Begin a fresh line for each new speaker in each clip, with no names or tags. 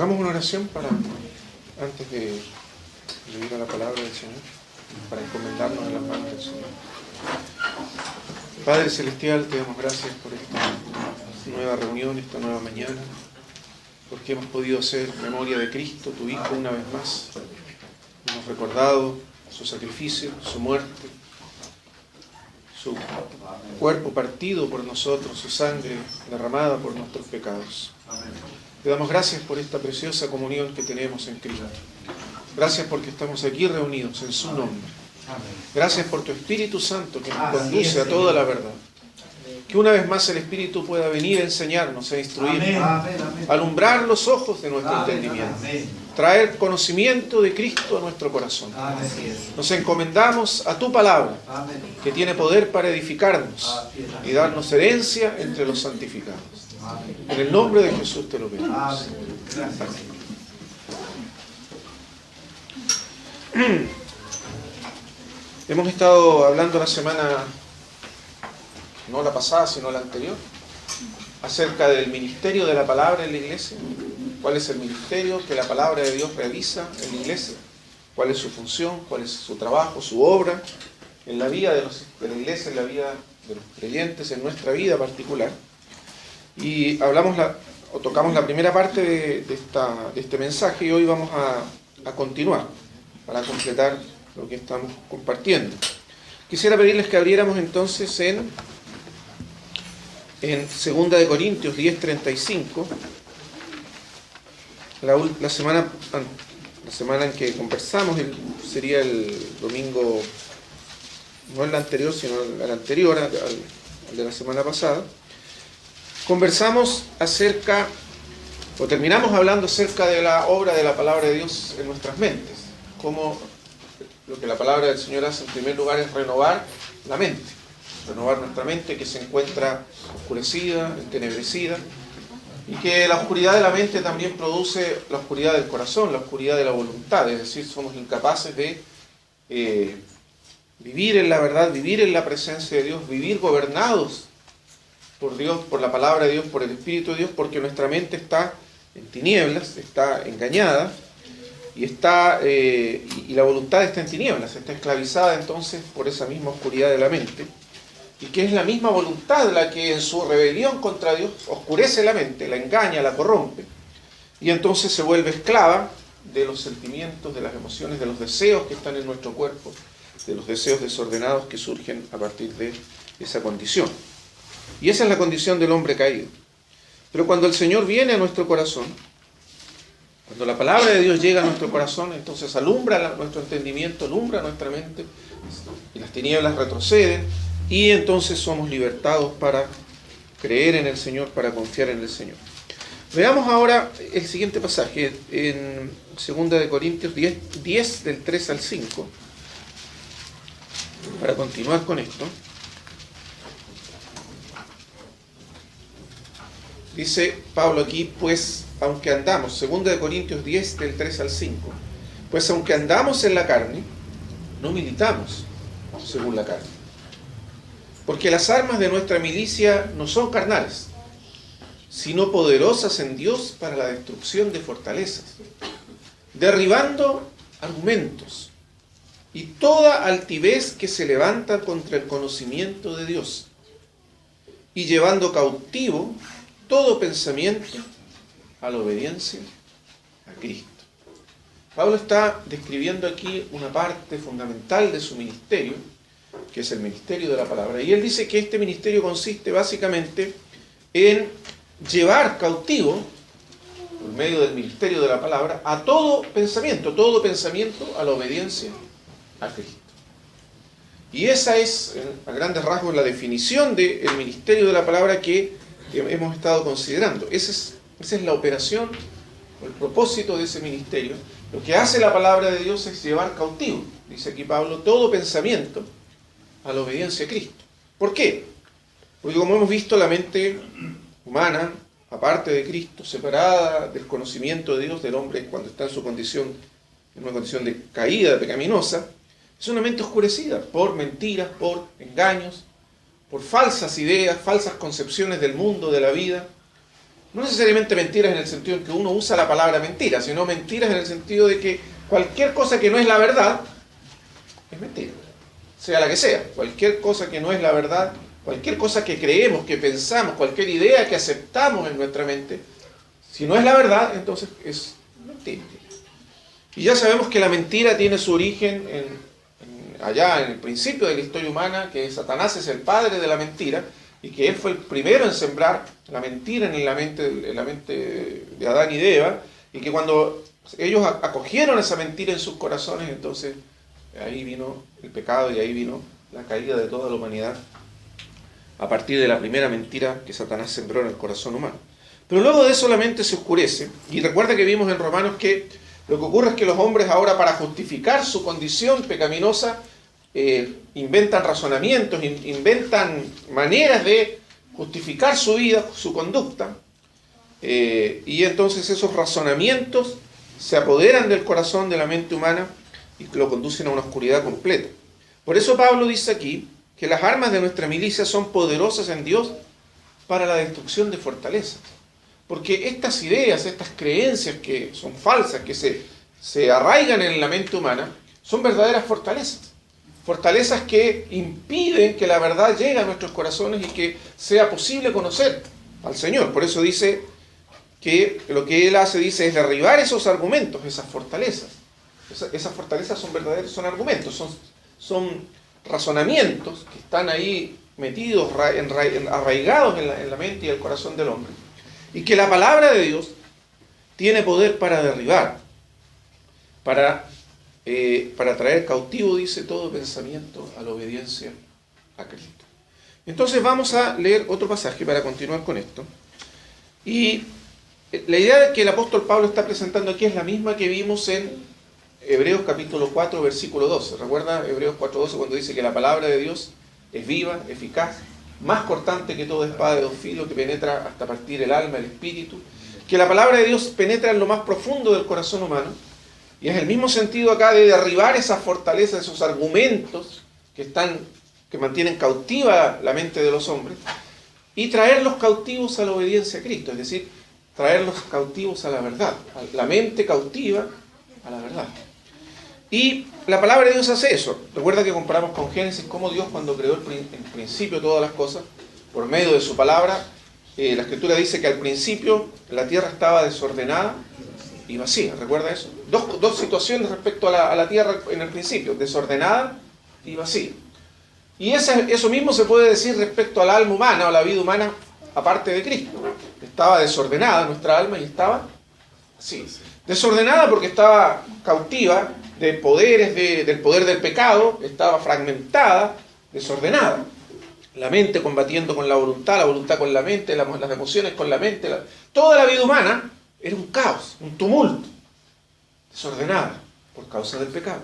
Hagamos una oración antes de ir a la palabra del Señor, para encomendarnos en las manos del Señor. Padre Celestial, te damos gracias por esta nueva reunión, esta nueva mañana, porque hemos podido hacer memoria de Cristo, tu Hijo, una vez más. Hemos recordado su sacrificio, su muerte, su cuerpo partido por nosotros, su sangre derramada por nuestros pecados. Te damos gracias por esta preciosa comunión que tenemos en Cristo. Gracias porque estamos aquí reunidos en su nombre. Gracias por tu Espíritu Santo que nos conduce a toda la verdad. Que una vez más el Espíritu pueda venir a enseñarnos, a instruirnos, alumbrar los ojos de nuestro entendimiento, traer conocimiento de Cristo a nuestro corazón. Nos encomendamos a tu palabra, que tiene poder para edificarnos y darnos herencia entre los santificados. En el nombre de Jesús te lo pedimos. Hemos estado hablando la semana, no la pasada, sino la anterior, acerca del ministerio de la palabra en la iglesia. ¿Cuál es el ministerio que la palabra de Dios realiza en la iglesia? ¿Cuál es su función? ¿Cuál es su trabajo, su obra en la vida de la iglesia, en la vida de los creyentes, en nuestra vida particular? Y tocamos la primera parte de este mensaje, y hoy vamos a continuar para completar lo que estamos compartiendo. Quisiera pedirles que abriéramos entonces en 2 de Corintios 10:35. La semana en que conversamos, sería el domingo, no el anterior, sino el anterior al de la semana pasada. Conversamos terminamos hablando acerca de la obra de la palabra de Dios en nuestras mentes. Cómo lo que la palabra del Señor hace en primer lugar es renovar la mente. Renovar nuestra mente que se encuentra oscurecida, entenebrecida. Y que la oscuridad de la mente también produce la oscuridad del corazón, la oscuridad de la voluntad. Es decir, somos incapaces de vivir en la verdad, vivir en la presencia de Dios, vivir gobernados por Dios, por la palabra de Dios, por el Espíritu de Dios, porque nuestra mente está en tinieblas, está engañada, y la voluntad está en tinieblas, está esclavizada entonces por esa misma oscuridad de la mente, y que es la misma voluntad la que en su rebelión contra Dios oscurece la mente, la engaña, la corrompe, y entonces se vuelve esclava de los sentimientos, de las emociones, de los deseos que están en nuestro cuerpo, de los deseos desordenados que surgen a partir de esa condición. Y esa es la condición del hombre caído. Pero cuando el Señor viene a nuestro corazón, cuando la palabra de Dios llega a nuestro corazón, entonces alumbra nuestro entendimiento, alumbra nuestra mente, y las tinieblas retroceden, y entonces somos libertados para creer en el Señor, para confiar en el Señor. Veamos ahora el siguiente pasaje, en 2 de Corintios 10 del 3 al 5, para continuar con esto. Dice Pablo aquí, pues aunque andamos, 2 de Corintios 10 del 3 al 5, pues aunque andamos en la carne, no militamos según la carne. Porque las armas de nuestra milicia no son carnales, sino poderosas en Dios para la destrucción de fortalezas, derribando argumentos y toda altivez que se levanta contra el conocimiento de Dios, y llevando cautivo todo pensamiento a la obediencia a Cristo. Pablo está describiendo aquí una parte fundamental de su ministerio, que es el ministerio de la palabra. Y él dice que este ministerio consiste básicamente en llevar cautivo, por medio del ministerio de la palabra, a todo pensamiento a la obediencia a Cristo. Y esa es, a grandes rasgos, la definición del ministerio de la palabra que hemos estado considerando. Esa es la operación, o el propósito de ese ministerio. Lo que hace la palabra de Dios es llevar cautivo, dice aquí Pablo, todo pensamiento a la obediencia a Cristo. ¿Por qué? Porque como hemos visto, la mente humana, aparte de Cristo, separada del conocimiento de Dios del hombre cuando está en una condición de caída pecaminosa, es una mente oscurecida por mentiras, por engaños, por falsas ideas, falsas concepciones del mundo, de la vida, No necesariamente mentiras en el sentido en que uno usa la palabra mentira, sino mentiras en el sentido de que cualquier cosa que no es la verdad es mentira. Sea la que sea, cualquier cosa que no es la verdad, cualquier cosa que creemos, que pensamos, cualquier idea que aceptamos en nuestra mente, si no es la verdad, entonces es mentira. Y ya sabemos que la mentira tiene su origen allá en el principio de la historia humana, que Satanás es el padre de la mentira, y que él fue el primero en sembrar la mentira en la mente de Adán y de Eva, y que cuando ellos acogieron esa mentira en sus corazones, entonces ahí vino el pecado y ahí vino la caída de toda la humanidad a partir de la primera mentira que Satanás sembró en el corazón humano. Pero luego de eso la mente se oscurece, y recuerda que vimos en Romanos que lo que ocurre es que los hombres ahora, para justificar su condición pecaminosa, inventan razonamientos, inventan maneras de justificar su vida, su conducta, y entonces esos razonamientos se apoderan del corazón, de la mente humana, y lo conducen a una oscuridad completa. Por eso Pablo dice aquí que las armas de nuestra milicia son poderosas en Dios para la destrucción de fortalezas. Porque estas ideas, estas creencias que son falsas, que se arraigan en la mente humana, son verdaderas fortalezas. Fortalezas que impiden que la verdad llegue a nuestros corazones y que sea posible conocer al Señor. Por eso dice que lo que Él hace, dice, es derribar esos argumentos, esas fortalezas. Esas fortalezas son verdaderos, son argumentos, son razonamientos que están ahí metidos, arraigados en la mente y el corazón del hombre. Y que la palabra de Dios tiene poder para derribar, para traer cautivo, dice, todo pensamiento a la obediencia a Cristo. Entonces vamos a leer otro pasaje para continuar con esto. Y la idea que el apóstol Pablo está presentando aquí es la misma que vimos en Hebreos capítulo 4, versículo 12. ¿Recuerda Hebreos 4:12 cuando dice que la palabra de Dios es viva, eficaz, más cortante que toda espada de dos filos, que penetra hasta partir el alma, el espíritu? Que la palabra de Dios penetra en lo más profundo del corazón humano. Y es el mismo sentido acá de derribar esas fortalezas, esos argumentos que mantienen cautiva la mente de los hombres, y traerlos cautivos a la obediencia a Cristo, es decir, traerlos cautivos a la verdad, a la mente cautiva a la verdad. Y la palabra de Dios hace eso. Recuerda que comparamos con Génesis, cómo Dios, cuando creó en principio todas las cosas, por medio de su palabra, la Escritura dice que al principio la tierra estaba desordenada y vacía. ¿Recuerda eso? Dos situaciones respecto a la tierra en el principio: desordenada y vacía. Y eso mismo se puede decir respecto al alma humana o a la vida humana aparte de Cristo. Estaba desordenada nuestra alma y estaba así. Desordenada porque estaba cautiva de poderes, del poder del pecado, estaba fragmentada, desordenada. La mente combatiendo con la voluntad con la mente, las emociones con la mente. Toda la vida humana era un caos, un tumulto, desordenada por causa del pecado.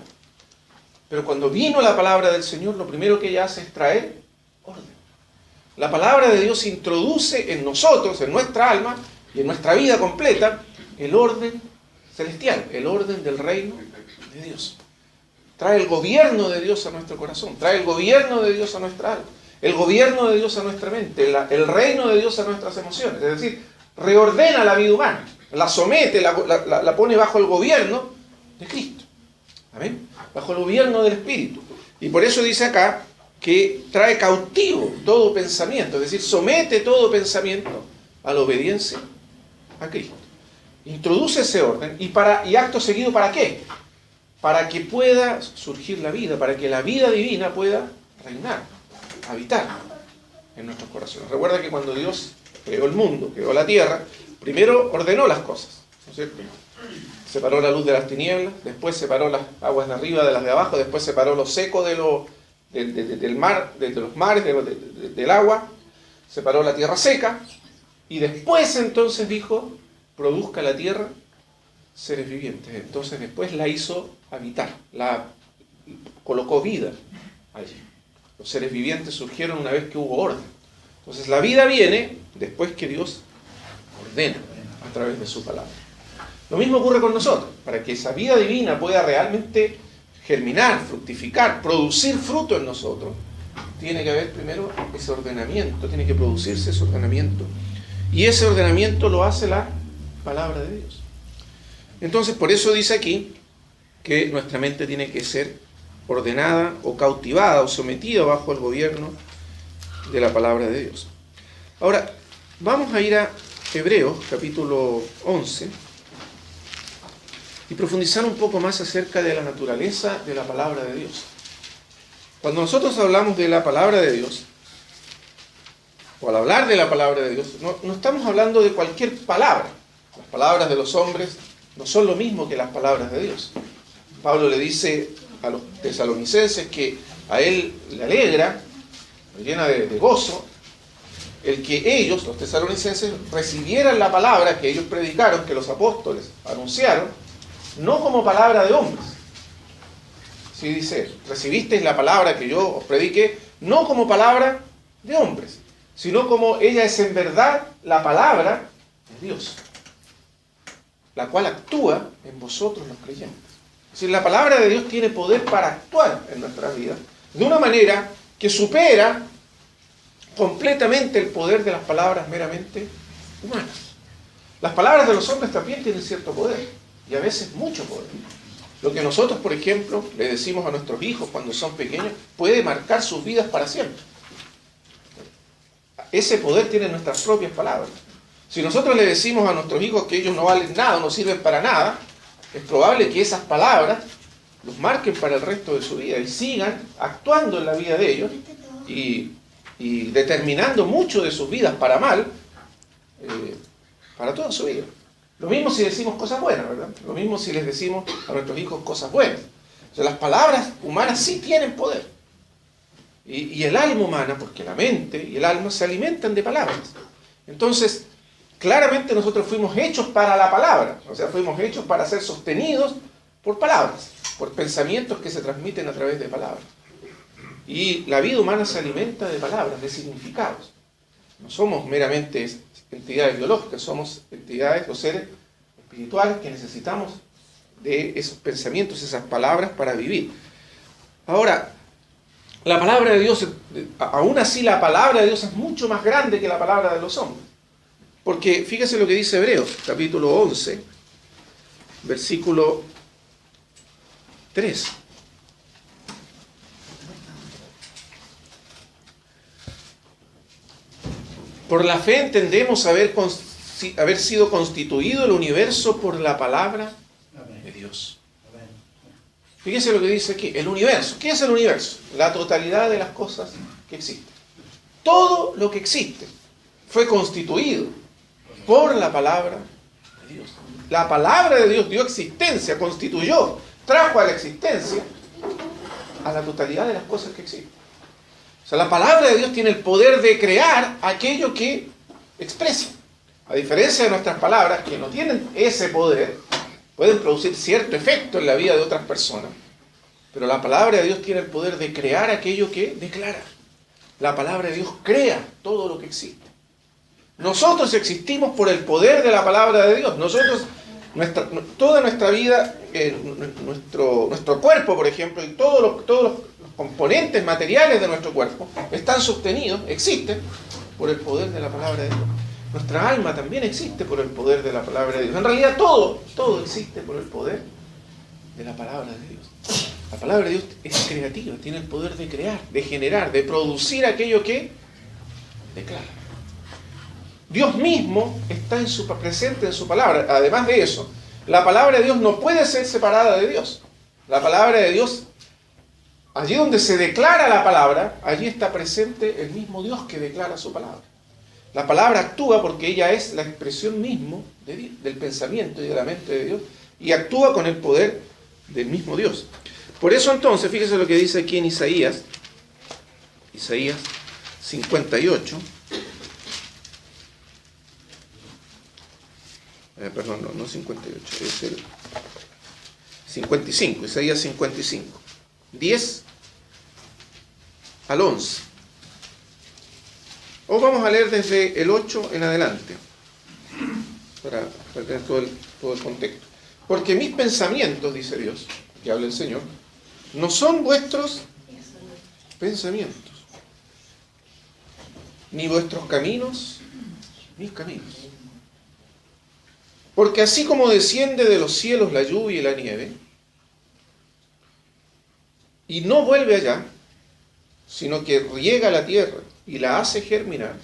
Pero cuando vino la palabra del Señor, lo primero que ella hace es traer orden. La palabra de Dios introduce en nosotros, en nuestra alma y en nuestra vida completa, el orden celestial, el orden del reino de Dios. Trae el gobierno de Dios a nuestro corazón, trae el gobierno de Dios a nuestra alma, el gobierno de Dios a nuestra mente, el reino de Dios a nuestras emociones. Es decir, reordena la vida humana, la somete, la pone bajo el gobierno de Cristo. ¿Amén? Bajo el gobierno del Espíritu. Y por eso dice acá que trae cautivo todo pensamiento, es decir, somete todo pensamiento a la obediencia a Cristo. Introduce ese orden y acto seguido, ¿para qué? Para que pueda surgir la vida, para que la vida divina pueda reinar, habitar en nuestros corazones. Recuerda que cuando Dios creó el mundo, creó la tierra, primero ordenó las cosas, ¿no es cierto? Separó la luz de las tinieblas, después separó las aguas de arriba de las de abajo, después separó lo seco del mar, de los mares, del agua, separó la tierra seca, y después entonces dijo: produzca la tierra seres vivientes. Entonces después la hizo habitar, colocó vida allí. Los seres vivientes surgieron una vez que hubo orden. Entonces la vida viene después que Dios ordena a través de su palabra. Lo mismo ocurre con nosotros. Para que esa vida divina pueda realmente germinar, fructificar, producir fruto en nosotros, tiene que haber primero ese ordenamiento, tiene que producirse ese ordenamiento Y ese ordenamiento lo hace la palabra de Dios. Entonces, por eso dice aquí que nuestra mente tiene que ser ordenada o cautivada o sometida bajo el gobierno de la palabra de Dios. Ahora, vamos a ir a Hebreos, capítulo 11, y profundizar un poco más acerca de la naturaleza de la palabra de Dios. Cuando nosotros hablamos de la palabra de Dios, o al hablar de la palabra de Dios, no estamos hablando de cualquier palabra. Las palabras de los hombres no son lo mismo que las palabras de Dios. Pablo le dice a los tesalonicenses que a él le alegra, lo llena de gozo, el que ellos, los tesalonicenses, recibieran la palabra que ellos predicaron, que los apóstoles anunciaron, no como palabra de hombres. Sí dice, recibisteis la palabra que yo os prediqué, no como palabra de hombres, sino como ella es en verdad la palabra de Dios, la cual actúa en vosotros los creyentes. Es decir, la palabra de Dios tiene poder para actuar en nuestras vidas de una manera que supera completamente el poder de las palabras meramente humanas. Las palabras de los hombres también tienen cierto poder, y a veces mucho poder. Lo que nosotros, por ejemplo, le decimos a nuestros hijos cuando son pequeños, puede marcar sus vidas para siempre. Ese poder tiene nuestras propias palabras. Si nosotros le decimos a nuestros hijos que ellos no valen nada, no sirven para nada, es probable que esas palabras los marquen para el resto de su vida y sigan actuando en la vida de ellos y determinando mucho de sus vidas para mal, para toda su vida. Lo mismo si decimos cosas buenas, ¿verdad? Lo mismo si les decimos a nuestros hijos cosas buenas. O sea, las palabras humanas sí tienen poder. Y el alma humana, porque la mente y el alma se alimentan de palabras. Entonces, claramente nosotros fuimos hechos para la palabra. O sea, fuimos hechos para ser sostenidos por palabras, por pensamientos que se transmiten a través de palabras. Y la vida humana se alimenta de palabras, de significados. No somos meramente entidades biológicas, somos entidades o seres espirituales que necesitamos de esos pensamientos, esas palabras para vivir. Ahora, la palabra de Dios, aún así la palabra de Dios es mucho más grande que la palabra de los hombres. Porque fíjese lo que dice Hebreos, capítulo 11, versículo 3. Por la fe entendemos haber sido constituido el universo por la palabra de Dios. Fíjese lo que dice aquí, el universo. ¿Qué es el universo? La totalidad de las cosas que existen. Todo lo que existe fue constituido por la palabra de Dios. La palabra de Dios dio existencia, constituyó, trajo a la existencia a la totalidad de las cosas que existen. O sea, la palabra de Dios tiene el poder de crear aquello que expresa. A diferencia de nuestras palabras, que no tienen ese poder, pueden producir cierto efecto en la vida de otras personas. Pero la palabra de Dios tiene el poder de crear aquello que declara. La palabra de Dios crea todo lo que existe. Nosotros existimos por el poder de la palabra de Dios. Nosotros, toda nuestra vida, nuestro cuerpo, por ejemplo, y todos los componentes materiales de nuestro cuerpo están sostenidos, existen, por el poder de la palabra de Dios. Nuestra alma también existe por el poder de la palabra de Dios. En realidad todo existe por el poder de la palabra de Dios. La palabra de Dios es creativa, tiene el poder de crear, de generar, de producir aquello que declara. Dios mismo está presente en su palabra. Además de eso, la palabra de Dios no puede ser separada de Dios. La palabra de Dios, allí donde se declara la palabra, allí está presente el mismo Dios que declara su palabra. La palabra actúa porque ella es la expresión mismo del pensamiento y de la mente de Dios, y actúa con el poder del mismo Dios. Por eso entonces, fíjese lo que dice aquí en Isaías 58. Perdón, no 58, es el 55, Isaías 55, 10 al 11. O vamos a leer desde el 8 en adelante, para tener todo el contexto. Porque mis pensamientos, dice Dios, que habla el Señor, no son vuestros pensamientos, ni vuestros caminos, mis caminos. Porque así como desciende de los cielos la lluvia y la nieve, y no vuelve allá, sino que riega la tierra y la hace germinar,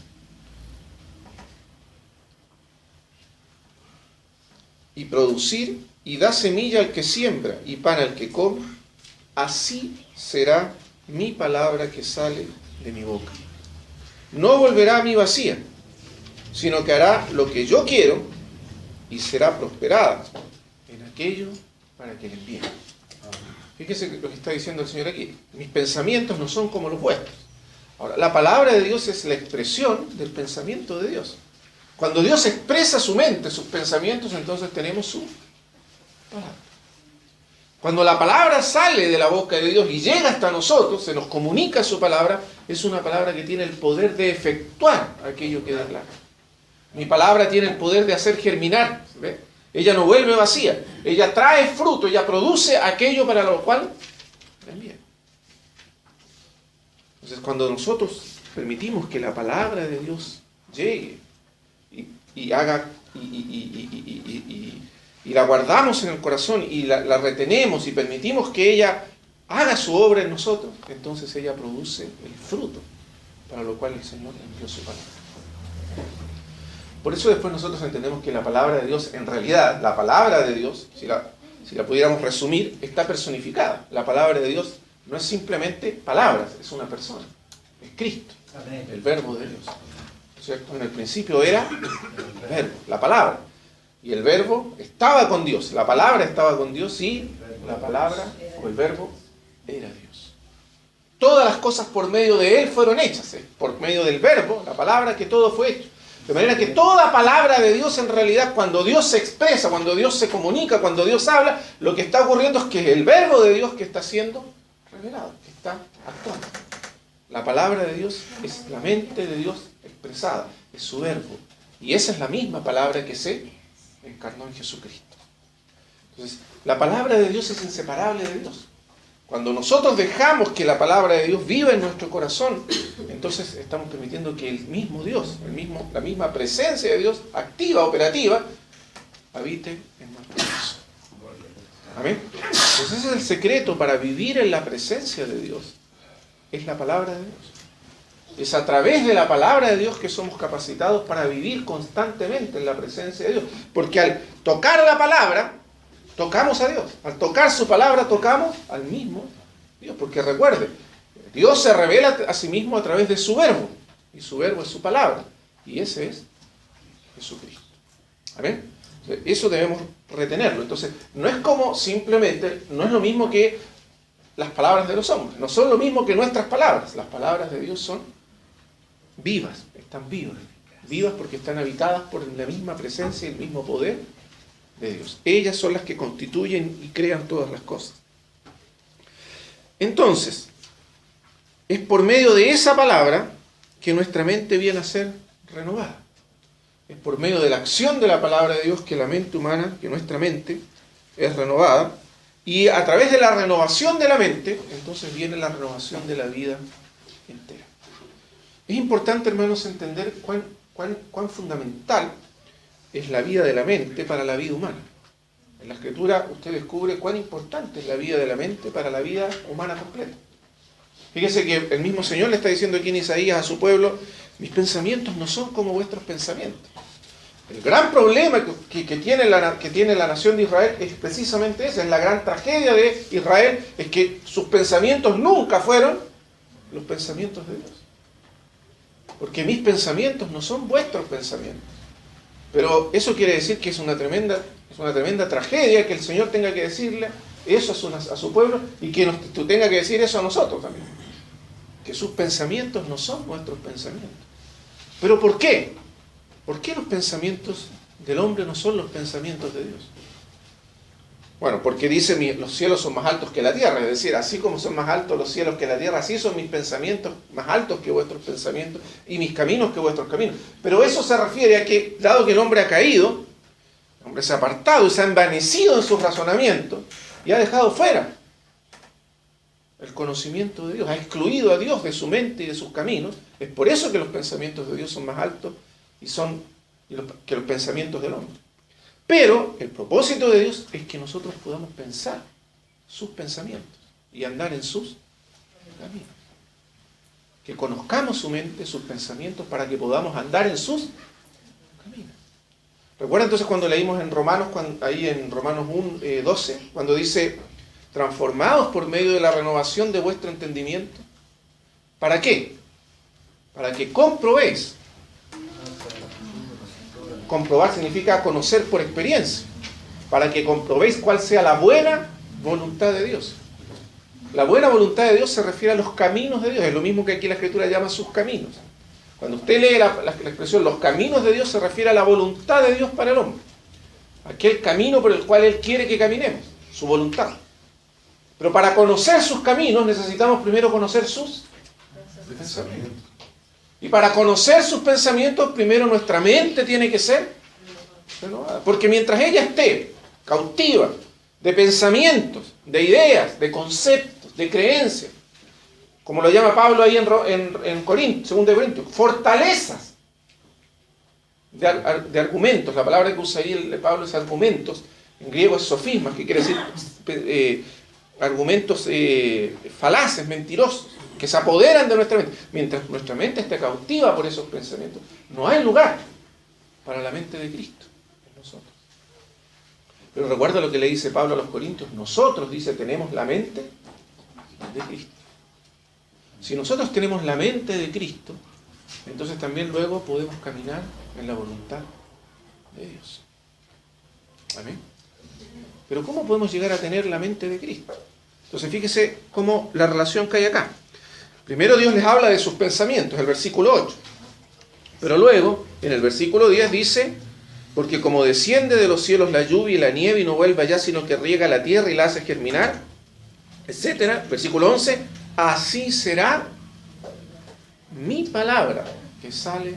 y producir, y da semilla al que siembra y pan al que come, así será mi palabra que sale de mi boca. No volverá a mí vacía, sino que hará lo que yo quiero y será prosperada en aquello para que le envíe. Fíjese lo que está diciendo el Señor aquí. Mis pensamientos no son como los vuestros. Ahora, la palabra de Dios es la expresión del pensamiento de Dios. Cuando Dios expresa su mente, sus pensamientos, entonces tenemos su palabra. Cuando la palabra sale de la boca de Dios y llega hasta nosotros, se nos comunica su palabra, es una palabra que tiene el poder de efectuar aquello que declara. Mi palabra tiene el poder de hacer germinar. ¿Ve? Ella no vuelve vacía. Ella trae fruto, ella produce aquello para lo cual la envía. Entonces, cuando nosotros permitimos que la palabra de Dios llegue y haga y la guardamos en el corazón y la retenemos y permitimos que ella haga su obra en nosotros, entonces ella produce el fruto para lo cual el Señor envió su palabra. Por eso después nosotros entendemos que la palabra de Dios, en realidad, la palabra de Dios, si la pudiéramos resumir, está personificada. La palabra de Dios no es simplemente palabras, es una persona, es Cristo, el verbo de Dios. ¿Cierto? En el principio era el verbo, la palabra. Y el verbo estaba con Dios, la palabra estaba con Dios y la palabra o el verbo era Dios. Todas las cosas por medio de Él fueron hechas, por medio del verbo, la palabra, que todo fue hecho. De manera que toda palabra de Dios, en realidad, cuando Dios se expresa, cuando Dios se comunica, cuando Dios habla, lo que está ocurriendo es que es el verbo de Dios que está siendo revelado, que está actuando. La palabra de Dios es la mente de Dios expresada, es su verbo. Y esa es la misma palabra que se encarnó en Jesucristo. Entonces, la palabra de Dios es inseparable de Dios. Cuando nosotros dejamos que la palabra de Dios viva en nuestro corazón, entonces estamos permitiendo que el mismo Dios, la misma presencia de Dios, activa, operativa, habite en nuestro corazón. Amén. Entonces ese es el secreto para vivir en la presencia de Dios. Es la palabra de Dios. Es a través de la palabra de Dios que somos capacitados para vivir constantemente en la presencia de Dios. Porque al tocar la palabra, tocamos a Dios. Al tocar su palabra, tocamos al mismo Dios. Porque recuerde, Dios se revela a sí mismo a través de su verbo. Y su verbo es su palabra. Y ese es Jesucristo. ¿Amén? Eso debemos retenerlo. Entonces, no es como simplemente, no es lo mismo que las palabras de los hombres. No son lo mismo que nuestras palabras. Las palabras de Dios son vivas, están vivas. Vivas porque están habitadas por la misma presencia y el mismo poder de Dios. Ellas son las que constituyen y crean todas las cosas. Entonces, es por medio de esa palabra que nuestra mente viene a ser renovada. Es por medio de la acción de la palabra de Dios que la mente humana, que nuestra mente es renovada. Y a través de la renovación de la mente, entonces viene la renovación de la vida entera. Es importante, hermanos, entender cuán fundamental es la vida de la mente para la vida humana. En la Escritura usted descubre cuán importante es la vida de la mente para la vida humana completa. Fíjese que el mismo Señor le está diciendo aquí en Isaías a su pueblo: mis pensamientos no son como vuestros pensamientos. El gran problema que tiene la nación de Israel es precisamente ese. Es la gran tragedia de Israel, es que sus pensamientos nunca fueron los pensamientos de Dios. Porque mis pensamientos no son vuestros pensamientos. Pero eso quiere decir que es una tremenda tragedia que el Señor tenga que decirle eso a su pueblo y que tú tenga que decir eso a nosotros también. Que sus pensamientos no son nuestros pensamientos. ¿Pero por qué? ¿Por qué los pensamientos del hombre no son los pensamientos de Dios? Bueno, porque dice, los cielos son más altos que la tierra. Es decir, así como son más altos los cielos que la tierra, así son mis pensamientos más altos que vuestros pensamientos y mis caminos que vuestros caminos. Pero eso se refiere a que, dado que el hombre ha caído, el hombre se ha apartado y se ha envanecido en sus razonamientos y ha dejado fuera el conocimiento de Dios, ha excluido a Dios de su mente y de sus caminos. Es por eso que los pensamientos de Dios son más altos y son que los pensamientos del hombre. Pero el propósito de Dios es que nosotros podamos pensar sus pensamientos y andar en sus caminos. Que conozcamos su mente, sus pensamientos, para que podamos andar en sus caminos. Recuerda entonces cuando leímos en Romanos, ahí en Romanos 12, cuando dice, transformados por medio de la renovación de vuestro entendimiento. ¿Para qué? Para que comprobéis. Comprobar significa conocer por experiencia. Para que comprobéis cuál sea la buena voluntad de Dios. La buena voluntad de Dios se refiere a los caminos de Dios. Es lo mismo que aquí la Escritura llama sus caminos. Cuando usted lee la expresión los caminos de Dios, se refiere a la voluntad de Dios para el hombre. Aquel camino por el cual Él quiere que caminemos. Su voluntad. Pero para conocer sus caminos necesitamos primero conocer sus pensamientos. Y para conocer sus pensamientos, primero nuestra mente tiene que ser renovada. Porque mientras ella esté cautiva de pensamientos, de ideas, de conceptos, de creencias, como lo llama Pablo ahí en Corintios, 2 Corintios, fortalezas de argumentos. La palabra que usa ahí Pablo es argumentos, en griego es sofismas, que quiere decir argumentos falaces, mentirosos, que se apoderan de nuestra mente. Mientras nuestra mente esté cautiva por esos pensamientos, no hay lugar para la mente de Cristo en nosotros. Pero recuerda lo que le dice Pablo a los Corintios. Nosotros, dice, tenemos la mente de Cristo. Si nosotros tenemos la mente de Cristo, entonces también luego podemos caminar en la voluntad de Dios. Amén. Pero ¿cómo podemos llegar a tener la mente de Cristo? Entonces fíjese cómo la relación que hay acá. Primero Dios les habla de sus pensamientos, el versículo 8. Pero luego, en el versículo 10 dice, porque como desciende de los cielos la lluvia y la nieve y no vuelve allá, sino que riega la tierra y la hace germinar, etc. Versículo 11, así será mi palabra que sale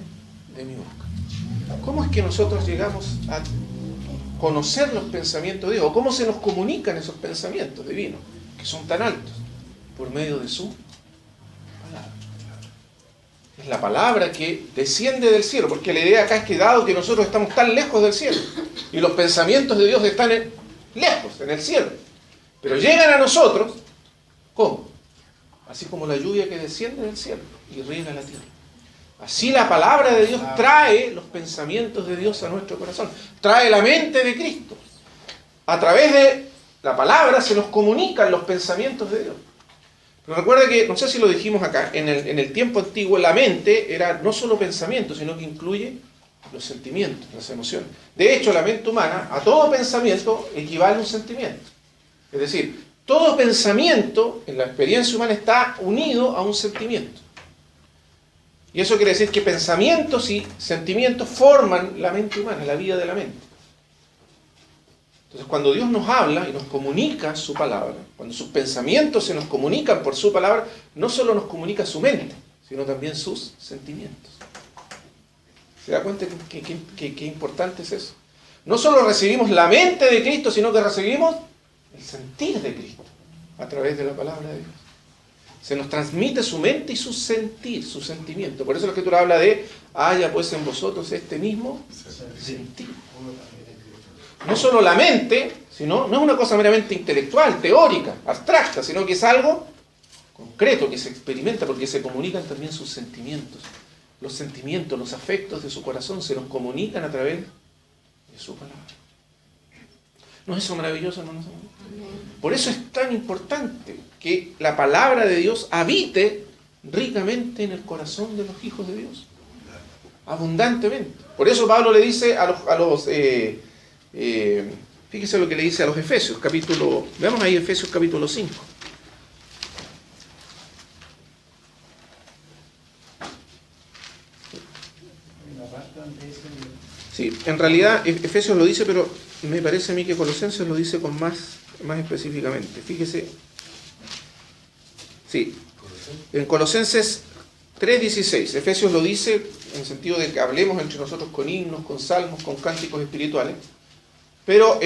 de mi boca. ¿Cómo es que nosotros llegamos a conocer los pensamientos de Dios? ¿O cómo se nos comunican esos pensamientos divinos, que son tan altos? Por medio de su palabra. Es la palabra que desciende del cielo, porque la idea acá es que dado que nosotros estamos tan lejos del cielo, y los pensamientos de Dios están lejos, en el cielo, pero llegan a nosotros, ¿cómo? Así como la lluvia que desciende del cielo y riega la tierra. Así la palabra de Dios trae los pensamientos de Dios a nuestro corazón, trae la mente de Cristo. A través de la palabra se nos comunican los pensamientos de Dios. Pero recuerda que, no sé si lo dijimos acá, en el tiempo antiguo la mente era no solo pensamiento, sino que incluye los sentimientos, las emociones. De hecho, la mente humana, a todo pensamiento equivale un sentimiento. Es decir, todo pensamiento en la experiencia humana está unido a un sentimiento. Y eso quiere decir que pensamientos y sentimientos forman la mente humana, la vida de la mente. Entonces, cuando Dios nos habla y nos comunica su palabra, cuando sus pensamientos se nos comunican por su palabra, no solo nos comunica su mente, sino también sus sentimientos. ¿Se da cuenta qué importante es eso? No solo recibimos la mente de Cristo, sino que recibimos el sentir de Cristo a través de la palabra de Dios. Se nos transmite su mente y su sentir, su sentimiento. Por eso la Escritura habla de haya pues en vosotros este mismo sentir. No solo la mente, sino no es una cosa meramente intelectual, teórica, abstracta, sino que es algo concreto, que se experimenta porque se comunican también sus sentimientos. Los sentimientos, los afectos de su corazón se nos comunican a través de su palabra. ¿No es eso maravilloso, hermanos? Por eso es tan importante que la palabra de Dios habite ricamente en el corazón de los hijos de Dios. Abundantemente. Por eso Pablo le dice fíjese lo que le dice a los Efesios, veamos ahí Efesios capítulo 5. Sí, en realidad Efesios lo dice, pero me parece a mí que Colosenses lo dice con más específicamente. Fíjese. Sí, en Colosenses 3:16, Efesios lo dice en el sentido de que hablemos entre nosotros con himnos, con salmos, con cánticos espirituales. Pero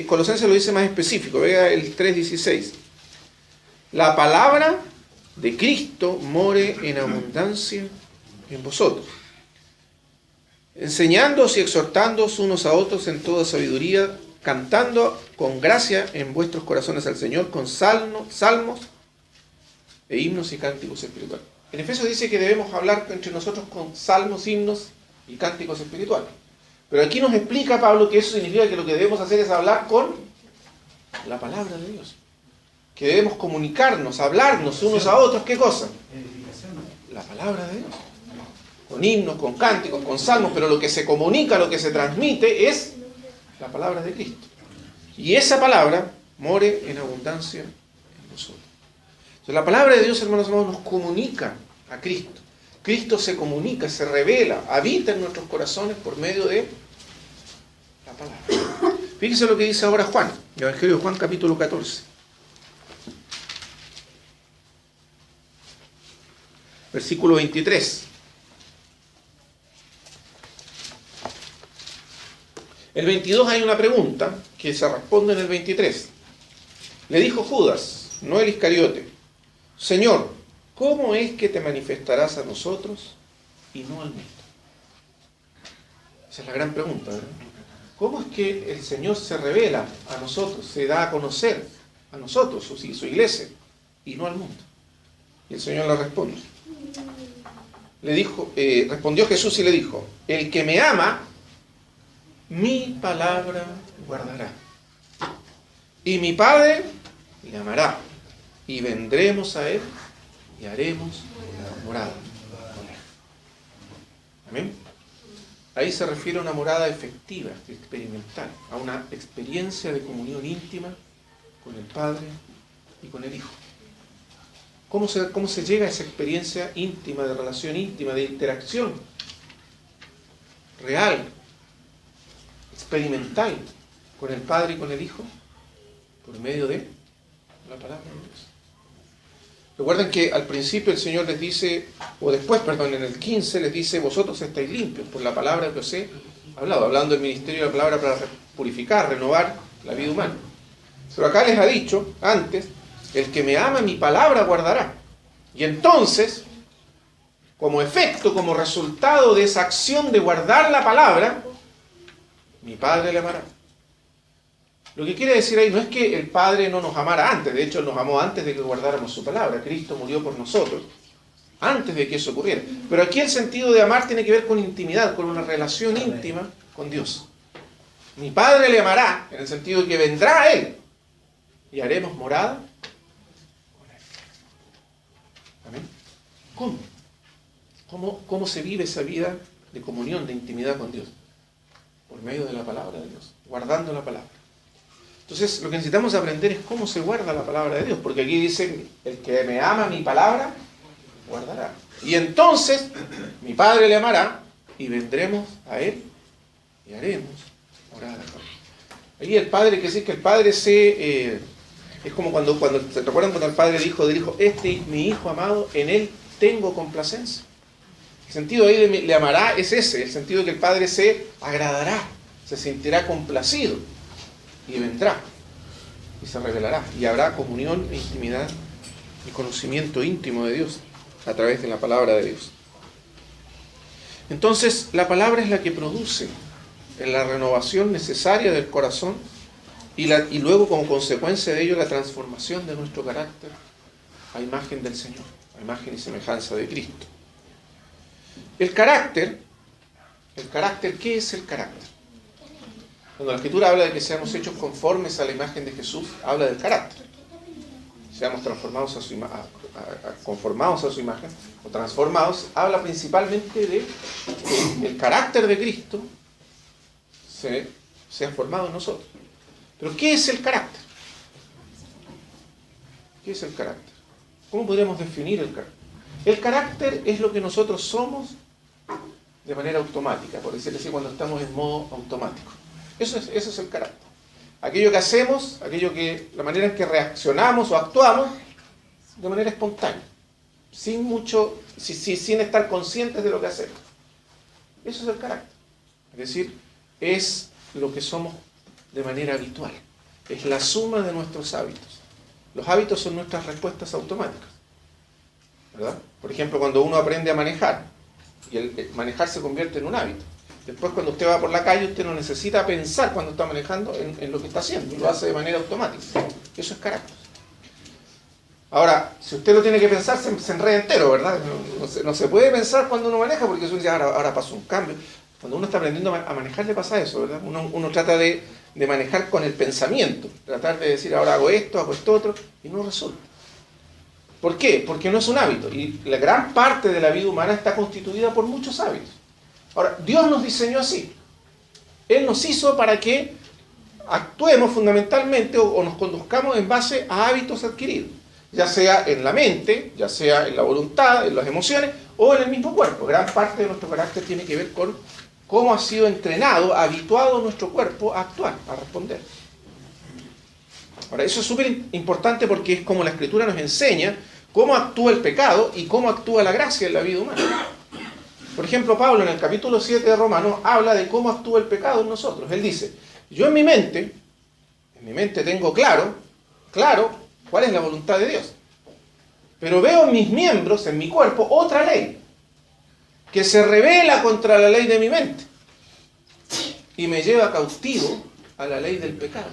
Colosenses lo dice más específico. Vea el 3:16. La palabra de Cristo more en abundancia en vosotros. enseñándoos y exhortándoos unos a otros en toda sabiduría, cantando con gracia en vuestros corazones al Señor, con salmos e himnos y cánticos espirituales. En Efesios dice que debemos hablar entre nosotros con salmos, himnos y cánticos espirituales. Pero aquí nos explica Pablo que eso significa que lo que debemos hacer es hablar con la palabra de Dios. Que debemos comunicarnos, hablarnos unos a otros, ¿qué cosa? La palabra de Dios. Con himnos, con cánticos, con salmos, pero lo que se comunica, lo que se transmite es la palabra de Cristo. Y esa palabra more en abundancia en nosotros. Entonces, la palabra de Dios, hermanos amados, nos comunica a Cristo. Cristo se comunica, se revela, habita en nuestros corazones por medio de la palabra. Fíjense lo que dice ahora Juan, el Evangelio de Juan, capítulo 14. Versículo 23. El 22 hay una pregunta que se responde en el 23. Le dijo Judas, no el Iscariote: Señor, ¿cómo es que te manifestarás a nosotros y no al mundo? Esa es la gran pregunta, ¿verdad? ¿Cómo es que el Señor se revela a nosotros, se da a conocer a nosotros, su iglesia, y no al mundo? Y el Señor le responde. Respondió Jesús y le dijo: el que me ama, mi palabra guardará. Y mi Padre le amará. Y vendremos a él y haremos morada con él. Amén. Ahí se refiere a una morada efectiva, experimental, a una experiencia de comunión íntima con el Padre y con el Hijo. ¿Cómo se llega a esa experiencia íntima, de relación íntima, de interacción real, experimental con el Padre y con el Hijo? Por medio de la palabra de Dios. Recuerden que al principio el Señor les dice, en el 15 les dice: vosotros estáis limpios por la palabra que os he hablado, hablando del ministerio de la palabra para purificar, renovar la vida humana. Pero acá les ha dicho antes: el que me ama, mi palabra guardará. Y entonces, como efecto, como resultado de esa acción de guardar la palabra, mi Padre le amará. Lo que quiere decir ahí no es que el Padre no nos amara antes. De hecho, Él nos amó antes de que guardáramos su palabra. Cristo murió por nosotros antes de que eso ocurriera. Pero aquí el sentido de amar tiene que ver con intimidad, con una relación íntima con Dios. Mi Padre le amará, en el sentido de que vendrá a Él y haremos morada con Él. Amén. ¿Cómo se vive esa vida de comunión, de intimidad con Dios? Por medio de la palabra de Dios, guardando la palabra. Entonces, lo que necesitamos aprender es cómo se guarda la palabra de Dios, porque aquí dice: el que me ama, mi palabra guardará. Y entonces, mi Padre le amará, y vendremos a Él y haremos morada con Él. Ahí el Padre, que sí, que el Padre es como cuando ¿se recuerdan cuando el Padre dijo del Hijo: este es mi Hijo amado, en Él tengo complacencia? El sentido ahí de le amará es ese, el sentido de que el Padre se agradará, se sentirá complacido, y vendrá, y se revelará, y habrá comunión e intimidad y conocimiento íntimo de Dios a través de la palabra de Dios. Entonces, la palabra es la que produce la renovación necesaria del corazón y luego, como consecuencia de ello, la transformación de nuestro carácter a imagen del Señor, a imagen y semejanza de Cristo. El carácter, ¿qué es el carácter? Cuando la Escritura habla de que seamos hechos conformes a la imagen de Jesús, habla del carácter. Seamos transformados conformados a su imagen, o transformados, habla principalmente de que el carácter de Cristo sea formado en nosotros. Pero ¿qué es el carácter? ¿Qué es el carácter? ¿Cómo podríamos definir el carácter? El carácter es lo que nosotros somos de manera automática, por decirlo así, cuando estamos en modo automático. Eso es el carácter. Aquello que hacemos, la manera en que reaccionamos o actuamos de manera espontánea, sin estar conscientes de lo que hacemos. Eso es el carácter. Es decir, es lo que somos de manera habitual. Es la suma de nuestros hábitos. Los hábitos son nuestras respuestas automáticas, ¿verdad? Por ejemplo, cuando uno aprende a manejar, y el manejar se convierte en un hábito. Después, cuando usted va por la calle, usted no necesita pensar cuando está manejando en lo que está haciendo, lo hace de manera automática. Eso es carácter. Ahora, si usted lo tiene que pensar, se enreda entero, ¿verdad? No se puede pensar cuando uno maneja, porque eso dice, ahora pasó un cambio. Cuando uno está aprendiendo a manejar, le pasa eso, ¿verdad? Uno trata de manejar con el pensamiento, tratar de decir, ahora hago esto otro, y no resulta. ¿Por qué? Porque no es un hábito, y la gran parte de la vida humana está constituida por muchos hábitos. Ahora, Dios nos diseñó así. Él nos hizo para que actuemos fundamentalmente o nos conduzcamos en base a hábitos adquiridos, ya sea en la mente, ya sea en la voluntad, en las emociones o en el mismo cuerpo. Gran parte de nuestro carácter tiene que ver con cómo ha sido entrenado, habituado nuestro cuerpo a actuar, a responder. Ahora, eso es súper importante porque es como la Escritura nos enseña cómo actúa el pecado y cómo actúa la gracia en la vida humana. Por ejemplo, Pablo en el capítulo 7 de Romanos habla de cómo actúa el pecado en nosotros. Él dice, yo en mi mente tengo claro cuál es la voluntad de Dios. Pero veo en mis miembros, en mi cuerpo, otra ley que se rebela contra la ley de mi mente y me lleva cautivo a la ley del pecado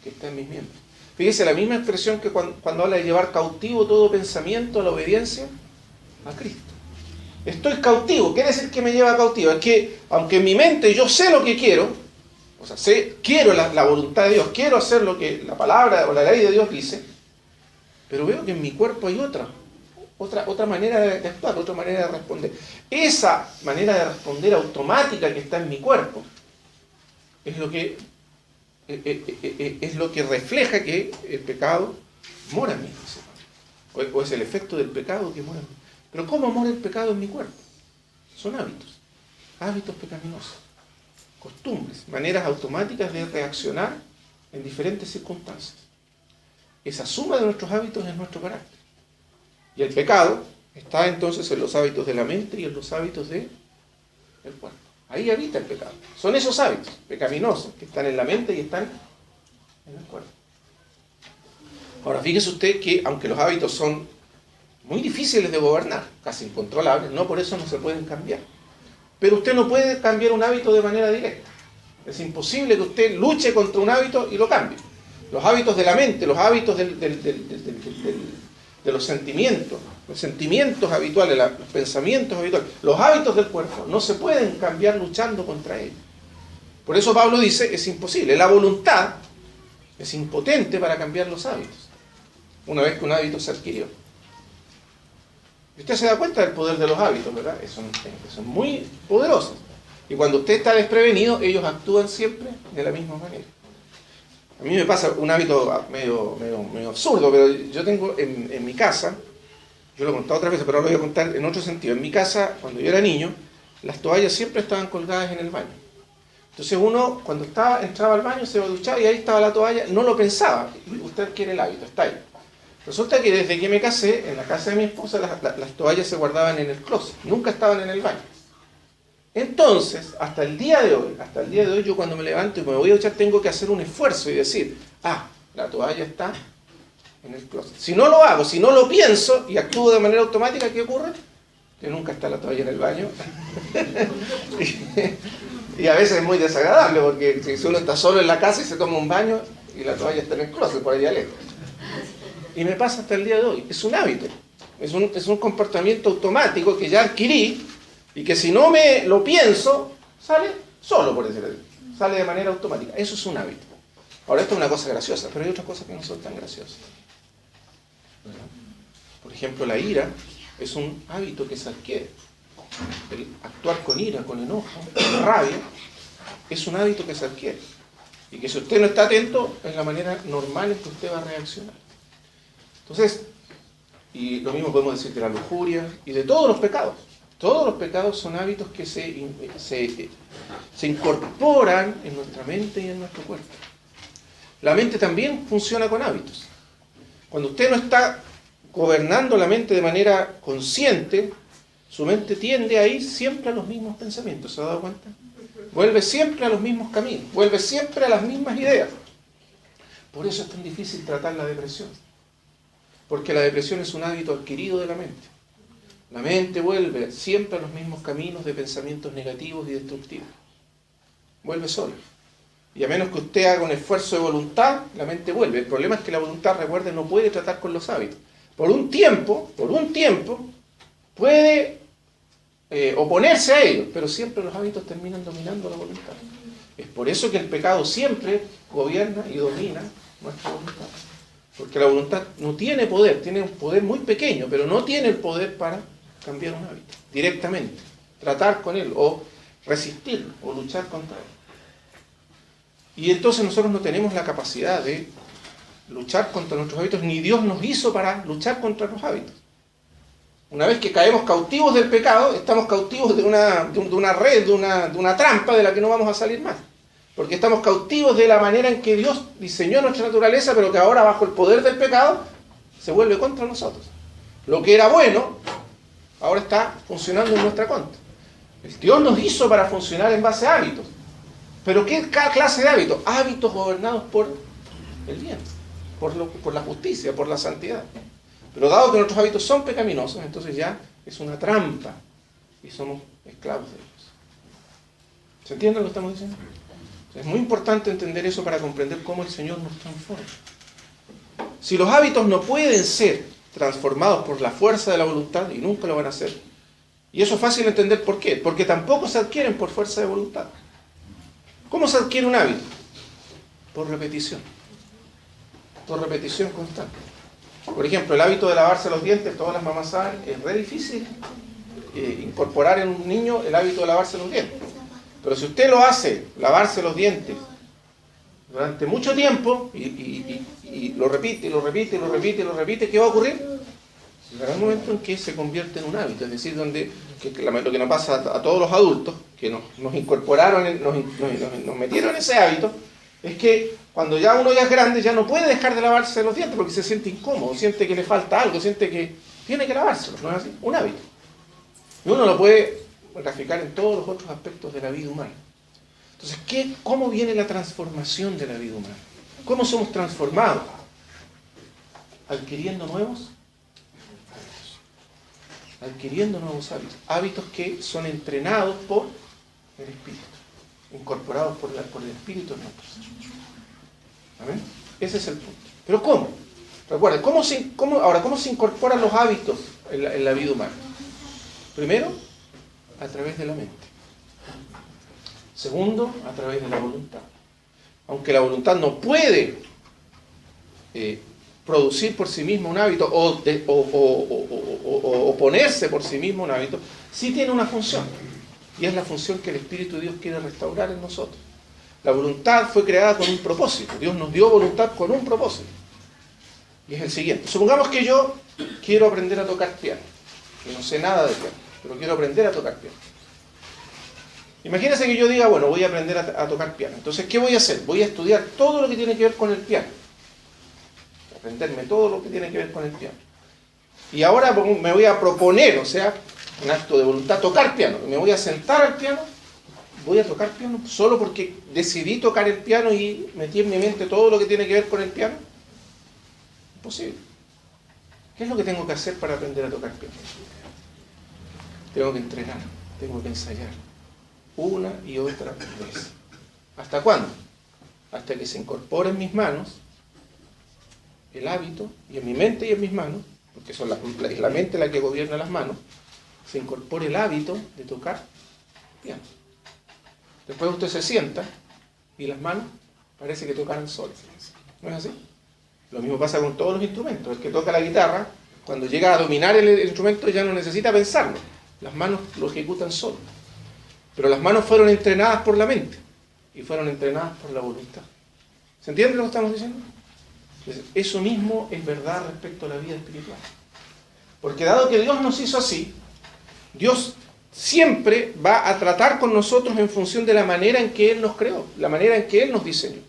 que está en mis miembros. Fíjese, la misma expresión que cuando habla de llevar cautivo todo pensamiento a la obediencia a Cristo. Estoy cautivo, quiere decir que me lleva cautivo. Es que, aunque en mi mente yo sé lo que quiero, o sea, quiero la voluntad de Dios, quiero hacer lo que la palabra o la ley de Dios dice, pero veo que en mi cuerpo hay otra manera de actuar, otra manera de responder. Esa manera de responder automática que está en mi cuerpo es lo que refleja que el pecado mora en mí, o es el efecto del pecado que mora en mí. Pero ¿cómo mora el pecado en mi cuerpo? Son hábitos pecaminosos, costumbres, maneras automáticas de reaccionar en diferentes circunstancias. Esa suma de nuestros hábitos es nuestro carácter. Y el pecado está entonces en los hábitos de la mente y en los hábitos del cuerpo. Ahí habita el pecado. Son esos hábitos pecaminosos que están en la mente y están en el cuerpo. Ahora, fíjese usted que aunque los hábitos son muy difíciles de gobernar, casi incontrolables, no por eso no se pueden cambiar. Pero usted no puede cambiar un hábito de manera directa. Es imposible que usted luche contra un hábito y lo cambie. Los hábitos de la mente, los hábitos de los sentimientos habituales, los pensamientos habituales, los hábitos del cuerpo, no se pueden cambiar luchando contra ellos. Por eso Pablo dice, es imposible. La voluntad es impotente para cambiar los hábitos, una vez que un hábito se adquirió. Y usted se da cuenta del poder de los hábitos, ¿verdad? Son muy poderosos. Y cuando usted está desprevenido, ellos actúan siempre de la misma manera. A mí me pasa un hábito medio absurdo, pero yo tengo en mi casa, yo lo he contado otras veces, pero ahora lo voy a contar en otro sentido. En mi casa, cuando yo era niño, las toallas siempre estaban colgadas en el baño. Entonces uno, cuando entraba al baño, se iba a duchar y ahí estaba la toalla, no lo pensaba. Usted quiere el hábito, está ahí. Resulta que desde que me casé, en la casa de mi esposa, las toallas se guardaban en el closet, nunca estaban en el baño. Entonces, hasta el día de hoy, yo cuando me levanto y me voy a duchar, tengo que hacer un esfuerzo y decir, la toalla está en el closet. Si no lo hago, si no lo pienso y actúo de manera automática, ¿qué ocurre? Que nunca está la toalla en el baño. Y a veces es muy desagradable, porque si uno está solo en la casa y se toma un baño y la toalla está en el closet, por allá lejos. Y me pasa hasta el día de hoy. Es un hábito. Es un comportamiento automático que ya adquirí y que si no me lo pienso, sale solo, por decirlo así. Sale de manera automática. Eso es un hábito. Ahora, esto es una cosa graciosa, pero hay otras cosas que no son tan graciosas. Por ejemplo, la ira es un hábito que se adquiere. El actuar con ira, con enojo, con rabia, es un hábito que se adquiere. Y que si usted no está atento, es la manera normal en que usted va a reaccionar. Entonces, y lo mismo podemos decir de la lujuria y de todos los pecados. Todos los pecados son hábitos que se incorporan en nuestra mente y en nuestro cuerpo. La mente también funciona con hábitos. Cuando usted no está gobernando la mente de manera consciente, su mente tiende a ir siempre a los mismos pensamientos. ¿Se ha dado cuenta? Vuelve siempre a los mismos caminos, vuelve siempre a las mismas ideas. Por eso es tan difícil tratar la depresión. Porque la depresión es un hábito adquirido de la mente. La mente vuelve siempre a los mismos caminos de pensamientos negativos y destructivos. vuelve sola. Y a menos que usted haga un esfuerzo de voluntad, la mente vuelve. El problema es que la voluntad, recuerden, no puede tratar con los hábitos. Por un tiempo, puede oponerse a ellos, pero siempre los hábitos terminan dominando la voluntad. Es por eso que el pecado siempre gobierna y domina nuestra voluntad. Porque la voluntad no tiene poder, tiene un poder muy pequeño, pero no tiene el poder para cambiar un hábito directamente, tratar con él, o resistirlo, o luchar contra él. Y entonces nosotros no tenemos la capacidad de luchar contra nuestros hábitos, ni Dios nos hizo para luchar contra los hábitos. Una vez que caemos cautivos del pecado, estamos cautivos de una red, de una trampa de la que no vamos a salir más. Porque estamos cautivos de la manera en que Dios diseñó nuestra naturaleza, pero que ahora bajo el poder del pecado se vuelve contra nosotros. Lo que era bueno, ahora está funcionando en nuestra contra. Dios nos hizo para funcionar en base a hábitos. ¿Pero qué clase de hábitos? Hábitos gobernados por el bien, por la justicia, por la santidad. Pero dado que nuestros hábitos son pecaminosos, entonces ya es una trampa y somos esclavos de ellos. ¿Se entiende lo que estamos diciendo? Es muy importante entender eso para comprender cómo el Señor nos transforma. Si los hábitos no pueden ser transformados por la fuerza de la voluntad, y nunca lo van a hacer, y eso es fácil de entender por qué, porque tampoco se adquieren por fuerza de voluntad. ¿Cómo se adquiere un hábito? Por repetición constante. Por ejemplo, el hábito de lavarse los dientes, todas las mamás saben, es re difícil incorporar en un niño el hábito de lavarse los dientes. Pero si usted lo hace, lavarse los dientes, durante mucho tiempo, y lo repite, ¿qué va a ocurrir? Llegará un momento en que se convierte en un hábito, es decir, lo que nos pasa a todos los adultos, que nos incorporaron, nos metieron en ese hábito, es que cuando ya uno ya es grande, ya no puede dejar de lavarse los dientes porque se siente incómodo, siente que le falta algo, siente que tiene que lavárselos, ¿no es así? Un hábito. Y uno lo puede graficar en todos los otros aspectos de la vida humana. Entonces, ¿cómo viene la transformación de la vida humana? ¿Cómo somos transformados? Adquiriendo nuevos hábitos. Hábitos que son entrenados por el Espíritu, incorporados por el Espíritu en nosotros. ¿Amén? Ese es el punto. ¿Pero cómo? Recuerden, ¿cómo se incorporan los hábitos en la vida humana? Primero, a través de la mente. Segundo, a través de la voluntad. Aunque la voluntad no puede producir por sí misma un hábito o oponerse por sí mismo a un hábito, sí tiene una función. Y es la función que el Espíritu de Dios quiere restaurar en nosotros. La voluntad fue creada con un propósito. Dios nos dio voluntad con un propósito. Y es el siguiente. Supongamos que yo quiero aprender a tocar piano. Que no sé nada de piano, pero quiero aprender a tocar piano. Imagínense que yo diga, bueno, voy a aprender a tocar piano. Entonces, ¿qué voy a hacer? Voy a estudiar todo lo que tiene que ver con el piano. Aprenderme todo lo que tiene que ver con el piano. Y ahora me voy a proponer, o sea, un acto de voluntad, tocar piano. Me voy a sentar al piano, voy a tocar piano solo porque decidí tocar el piano y metí en mi mente todo lo que tiene que ver con el piano. Imposible. ¿Qué es lo que tengo que hacer para aprender a tocar piano? Tengo que entrenar, tengo que ensayar. Una y otra vez. ¿Hasta cuándo? Hasta que se incorpore en mis manos el hábito, y en mi mente y en mis manos, porque es la mente la que gobierna las manos, se incorpore el hábito de tocar piano. Después usted se sienta y las manos parece que tocaran solas. ¿No es así? Lo mismo pasa con todos los instrumentos. El que toca la guitarra, cuando llega a dominar el instrumento ya no necesita pensarlo. Las manos lo ejecutan solo. Pero las manos fueron entrenadas por la mente y fueron entrenadas por la voluntad. ¿Se entiende lo que estamos diciendo? Entonces, eso mismo es verdad respecto a la vida espiritual. Porque dado que Dios nos hizo así, Dios siempre va a tratar con nosotros en función de la manera en que Él nos creó, la manera en que Él nos diseñó.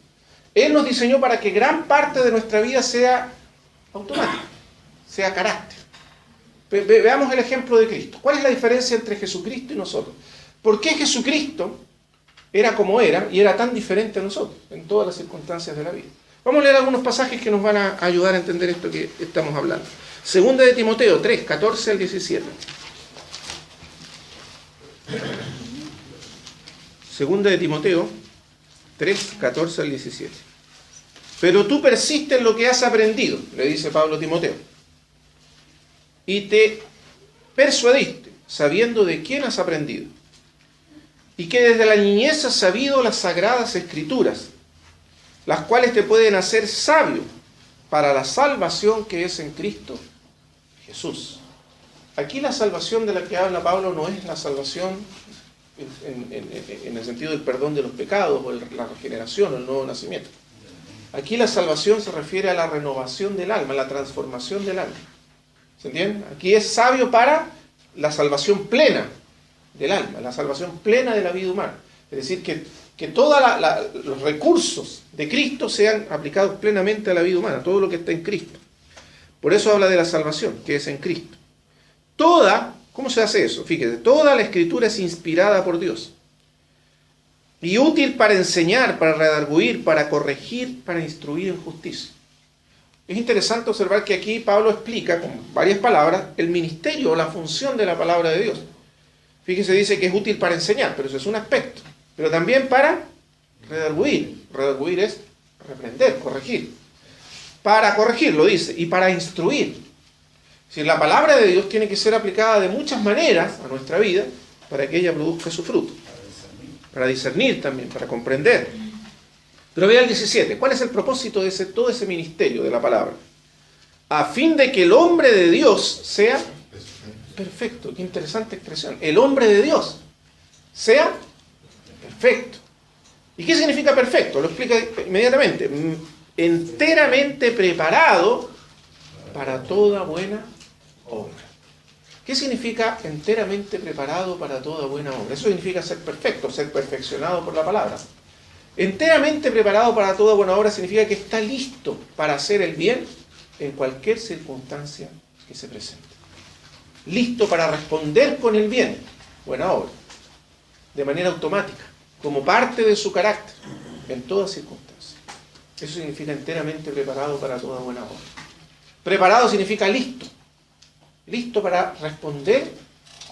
Él nos diseñó para que gran parte de nuestra vida sea automática, sea carácter. Veamos el ejemplo de Cristo. ¿Cuál es la diferencia entre Jesucristo y nosotros? ¿Por qué Jesucristo era como era y era tan diferente a nosotros en todas las circunstancias de la vida? Vamos a leer algunos pasajes que nos van a ayudar a entender esto que estamos hablando. Segunda de Timoteo 3, 14 al 17. Segunda de Timoteo 3, 14 al 17. Pero tú persistes en lo que has aprendido, le dice Pablo a Timoteo, y te persuadiste, sabiendo de quién has aprendido, y que desde la niñez has sabido las sagradas escrituras, las cuales te pueden hacer sabio para la salvación que es en Cristo Jesús. Aquí la salvación de la que habla Pablo no es la salvación en el sentido del perdón de los pecados o la regeneración o el nuevo nacimiento. Aquí la salvación se refiere a la renovación del alma, la transformación del alma. ¿Se entiende? Aquí es sabio para la salvación plena del alma, la salvación plena de la vida humana. Es decir, que todos los recursos de Cristo sean aplicados plenamente a la vida humana, todo lo que está en Cristo. Por eso habla de la salvación, que es en Cristo. ¿Cómo se hace eso? Fíjese, toda la Escritura es inspirada por Dios y útil para enseñar, para redarguir, para corregir, para instruir en justicia. Es interesante observar que aquí Pablo explica con varias palabras el ministerio o la función de la palabra de Dios. Fíjese, dice que es útil para enseñar, pero eso es un aspecto. Pero también para redarguir. Redarguir es reprender, corregir. Para corregir, lo dice, y para instruir. Si la palabra de Dios tiene que ser aplicada de muchas maneras a nuestra vida para que ella produzca su fruto. Para discernir también, para comprender. Pero vea el 17. ¿Cuál es el propósito de todo ese ministerio de la palabra? A fin de que el hombre de Dios sea perfecto. Qué interesante expresión. El hombre de Dios sea perfecto. ¿Y qué significa perfecto? Lo explica inmediatamente. Enteramente preparado para toda buena obra. ¿Qué significa enteramente preparado para toda buena obra? Eso significa ser perfecto, ser perfeccionado por la palabra. Enteramente preparado para toda buena obra significa que está listo para hacer el bien en cualquier circunstancia que se presente. Listo para responder con el bien, buena obra, de manera automática, como parte de su carácter, en toda circunstancia. Eso significa enteramente preparado para toda buena obra. Preparado significa listo. Listo para responder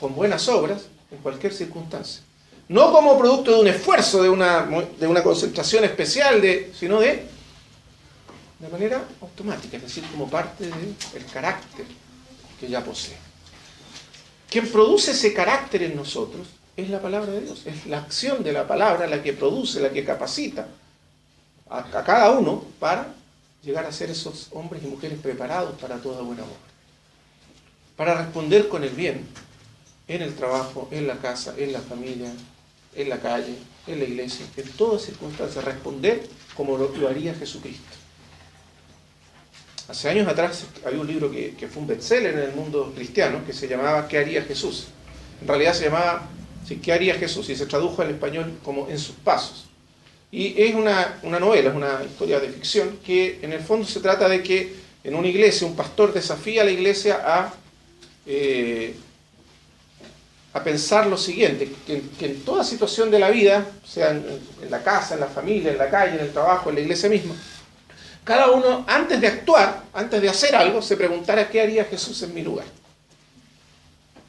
con buenas obras en cualquier circunstancia. No como producto de un esfuerzo, de una concentración especial, sino de manera automática, es decir, como parte del carácter que ya posee. Quien produce ese carácter en nosotros es la palabra de Dios. Es la acción de la palabra la que produce, la que capacita a cada uno para llegar a ser esos hombres y mujeres preparados para toda buena obra. Para responder con el bien en el trabajo, en la casa, en la familia, en la calle, en la iglesia, en todas circunstancias, responder como lo haría Jesucristo. Hace años atrás había un libro que fue un bestseller en el mundo cristiano que se llamaba ¿Qué haría Jesús? En realidad se llamaba ¿Qué haría Jesús? Y se tradujo al español como En sus pasos. Y es una novela, es una historia de ficción que en el fondo se trata de que en una iglesia un pastor desafía a la iglesia a pensar lo siguiente, que en toda situación de la vida, sea en la casa, en la familia, en la calle, en el trabajo, en la iglesia misma, cada uno antes de actuar, antes de hacer algo, se preguntara ¿qué haría Jesús en mi lugar?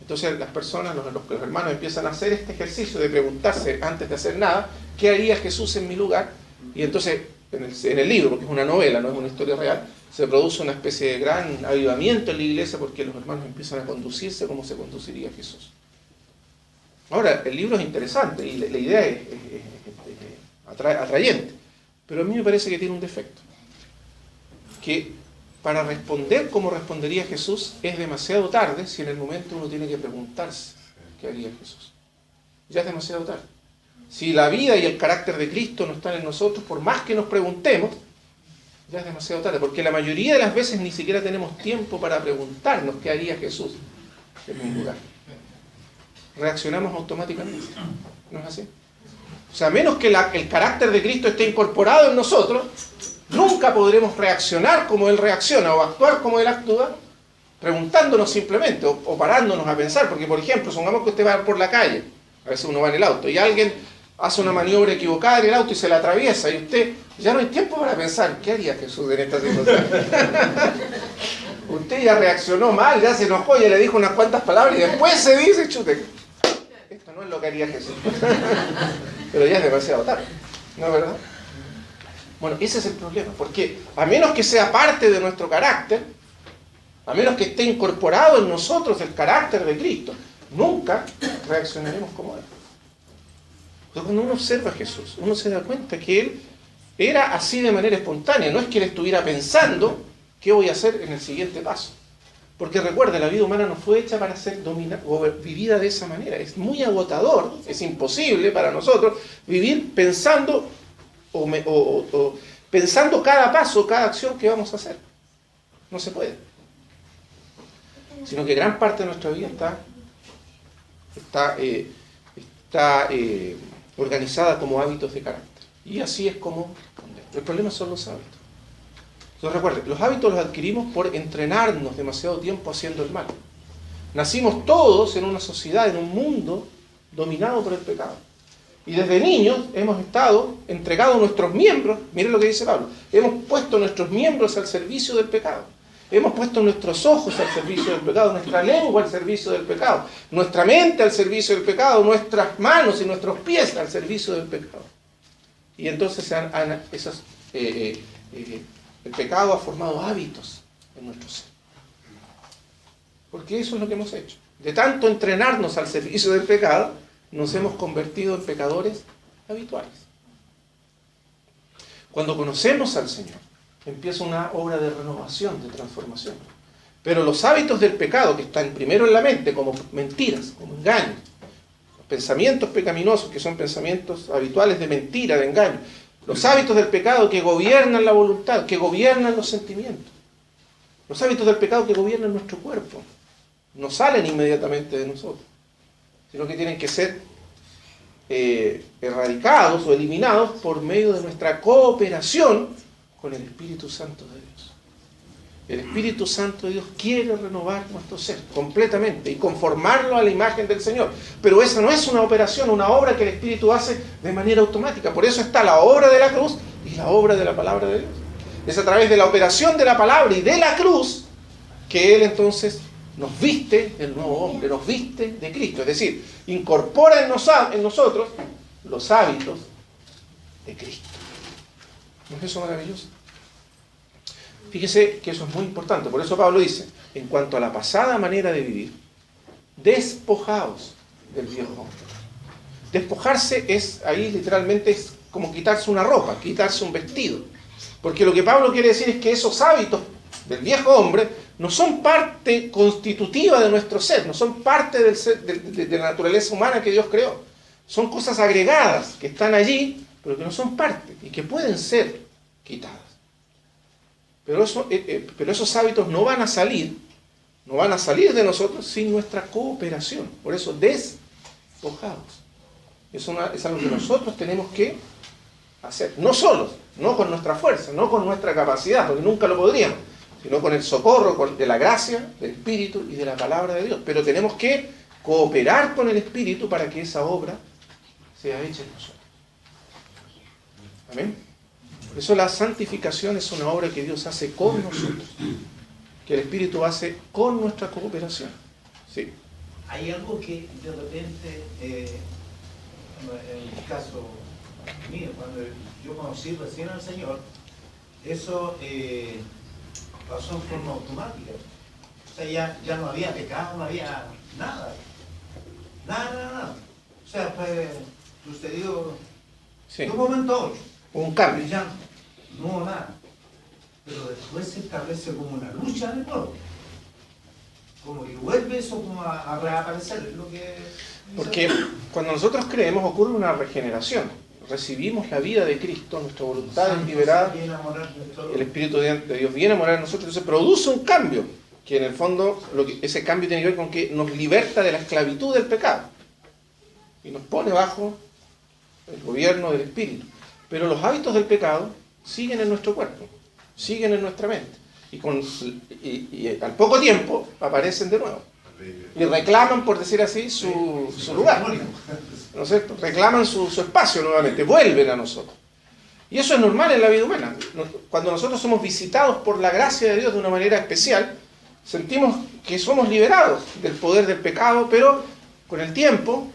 Entonces las personas, los hermanos empiezan a hacer este ejercicio de preguntarse antes de hacer nada, ¿qué haría Jesús en mi lugar? Y entonces en el libro, porque es una novela, no es una historia real, se produce una especie de gran avivamiento en la iglesia porque los hermanos empiezan a conducirse como se conduciría Jesús. Ahora, el libro es interesante y la idea es atrayente, pero a mí me parece que tiene un defecto. Que para responder como respondería Jesús es demasiado tarde si en el momento uno tiene que preguntarse qué haría Jesús. Ya es demasiado tarde. Si la vida y el carácter de Cristo no están en nosotros, por más que nos preguntemos, ya es demasiado tarde, porque la mayoría de las veces ni siquiera tenemos tiempo para preguntarnos qué haría Jesús en mi lugar. Reaccionamos automáticamente. ¿No es así? O sea, a menos que el carácter de Cristo esté incorporado en nosotros, nunca podremos reaccionar como Él reacciona o actuar como Él actúa, preguntándonos simplemente o parándonos a pensar. Porque, por ejemplo, supongamos que usted va por la calle, a veces uno va en el auto, y alguien hace una maniobra equivocada en el auto y se la atraviesa, y usted ya no hay tiempo para pensar, ¿qué haría Jesús en esta situación? Usted ya reaccionó mal, ya se enojó, ya le dijo unas cuantas palabras y después se dice, chute, esto no es lo que haría Jesús. Pero ya es demasiado tarde. ¿No es verdad? Bueno, ese es el problema, porque a menos que sea parte de nuestro carácter, a menos que esté incorporado en nosotros el carácter de Cristo, nunca reaccionaremos como Él. Entonces, cuando uno observa a Jesús, uno se da cuenta que Él era así de manera espontánea, no es que Él estuviera pensando qué voy a hacer en el siguiente paso. Porque recuerda, la vida humana no fue hecha para ser vivida de esa manera. Es muy agotador, es imposible para nosotros vivir pensando pensando cada paso, cada acción que vamos a hacer. No se puede. Sino que gran parte de nuestra vida está organizada como hábitos de carácter. Y así es como responder. El problema son los hábitos. Entonces recuerden, los hábitos los adquirimos por entrenarnos demasiado tiempo haciendo el mal. Nacimos todos en una sociedad, en un mundo dominado por el pecado. Y desde niños hemos estado entregados nuestros miembros, miren lo que dice Pablo, hemos puesto nuestros miembros al servicio del pecado. Hemos puesto nuestros ojos al servicio del pecado, nuestra lengua al servicio del pecado, nuestra mente al servicio del pecado, nuestras manos y nuestros pies al servicio del pecado. Y entonces el pecado ha formado hábitos en nuestro ser. Porque eso es lo que hemos hecho. De tanto entrenarnos al servicio del pecado, nos hemos convertido en pecadores habituales. Cuando conocemos al Señor, empieza una obra de renovación, de transformación. Pero los hábitos del pecado, que están primero en la mente, como mentiras, como engaños, los pensamientos pecaminosos, que son pensamientos habituales de mentira, de engaño, los hábitos del pecado que gobiernan la voluntad, que gobiernan los sentimientos, los hábitos del pecado que gobiernan nuestro cuerpo, no salen inmediatamente de nosotros, sino que tienen que ser erradicados o eliminados por medio de nuestra cooperación con el Espíritu Santo de Dios. El Espíritu Santo de Dios quiere renovar nuestro ser completamente y conformarlo a la imagen del Señor. Pero esa no es una operación, una obra que el Espíritu hace de manera automática. Por eso está la obra de la cruz y la obra de la palabra de Dios. Es a través de la operación de la palabra y de la cruz que Él entonces nos viste del nuevo hombre, nos viste de Cristo. Es decir, incorpora en nosotros los hábitos de Cristo. ¿No es eso maravilloso? Fíjese que eso es muy importante. Por eso Pablo dice, en cuanto a la pasada manera de vivir, despojaos del viejo hombre. Despojarse ahí literalmente es como quitarse una ropa, quitarse un vestido. Porque lo que Pablo quiere decir es que esos hábitos del viejo hombre no son parte constitutiva de nuestro ser, no son parte del ser, de la naturaleza humana que Dios creó. Son cosas agregadas que están allí, pero que no son parte y que pueden ser quitadas. Pero esos hábitos no van a salir de nosotros sin nuestra cooperación. Por eso, despojados. Es algo que nosotros tenemos que hacer. No solos, no con nuestra fuerza, no con nuestra capacidad, porque nunca lo podríamos, sino con el socorro de la gracia, del Espíritu y de la palabra de Dios. Pero tenemos que cooperar con el Espíritu para que esa obra sea hecha en nosotros. Amén. Por eso la santificación es una obra que Dios hace con nosotros, que el Espíritu hace con nuestra cooperación. Sí.
Hay algo que de repente, en el caso mío, cuando yo conocí recién al Señor, eso pasó en forma automática. O sea, ya no había pecado, no había nada. Nada. O sea, sucedió de un momento a otro.
Un cambio.
Ya no hubo nada. Pero después se establece como una lucha de nuevo. Como que vuelve eso como a reaparecer. Es lo que
porque cuando nosotros creemos ocurre una regeneración. Recibimos la vida de Cristo, nuestra voluntad es liberada, el Espíritu de Dios viene a morar en nosotros, entonces produce un cambio, que en el fondo ese cambio tiene que ver con que nos liberta de la esclavitud del pecado y nos pone bajo el gobierno del Espíritu. Pero los hábitos del pecado siguen en nuestro cuerpo, siguen en nuestra mente y al poco tiempo aparecen de nuevo y reclaman, por decir así, su lugar, ¿no es cierto? Reclaman su espacio nuevamente, vuelven a nosotros. Y eso es normal en la vida humana. Cuando nosotros somos visitados por la gracia de Dios de una manera especial, sentimos que somos liberados del poder del pecado, pero con el tiempo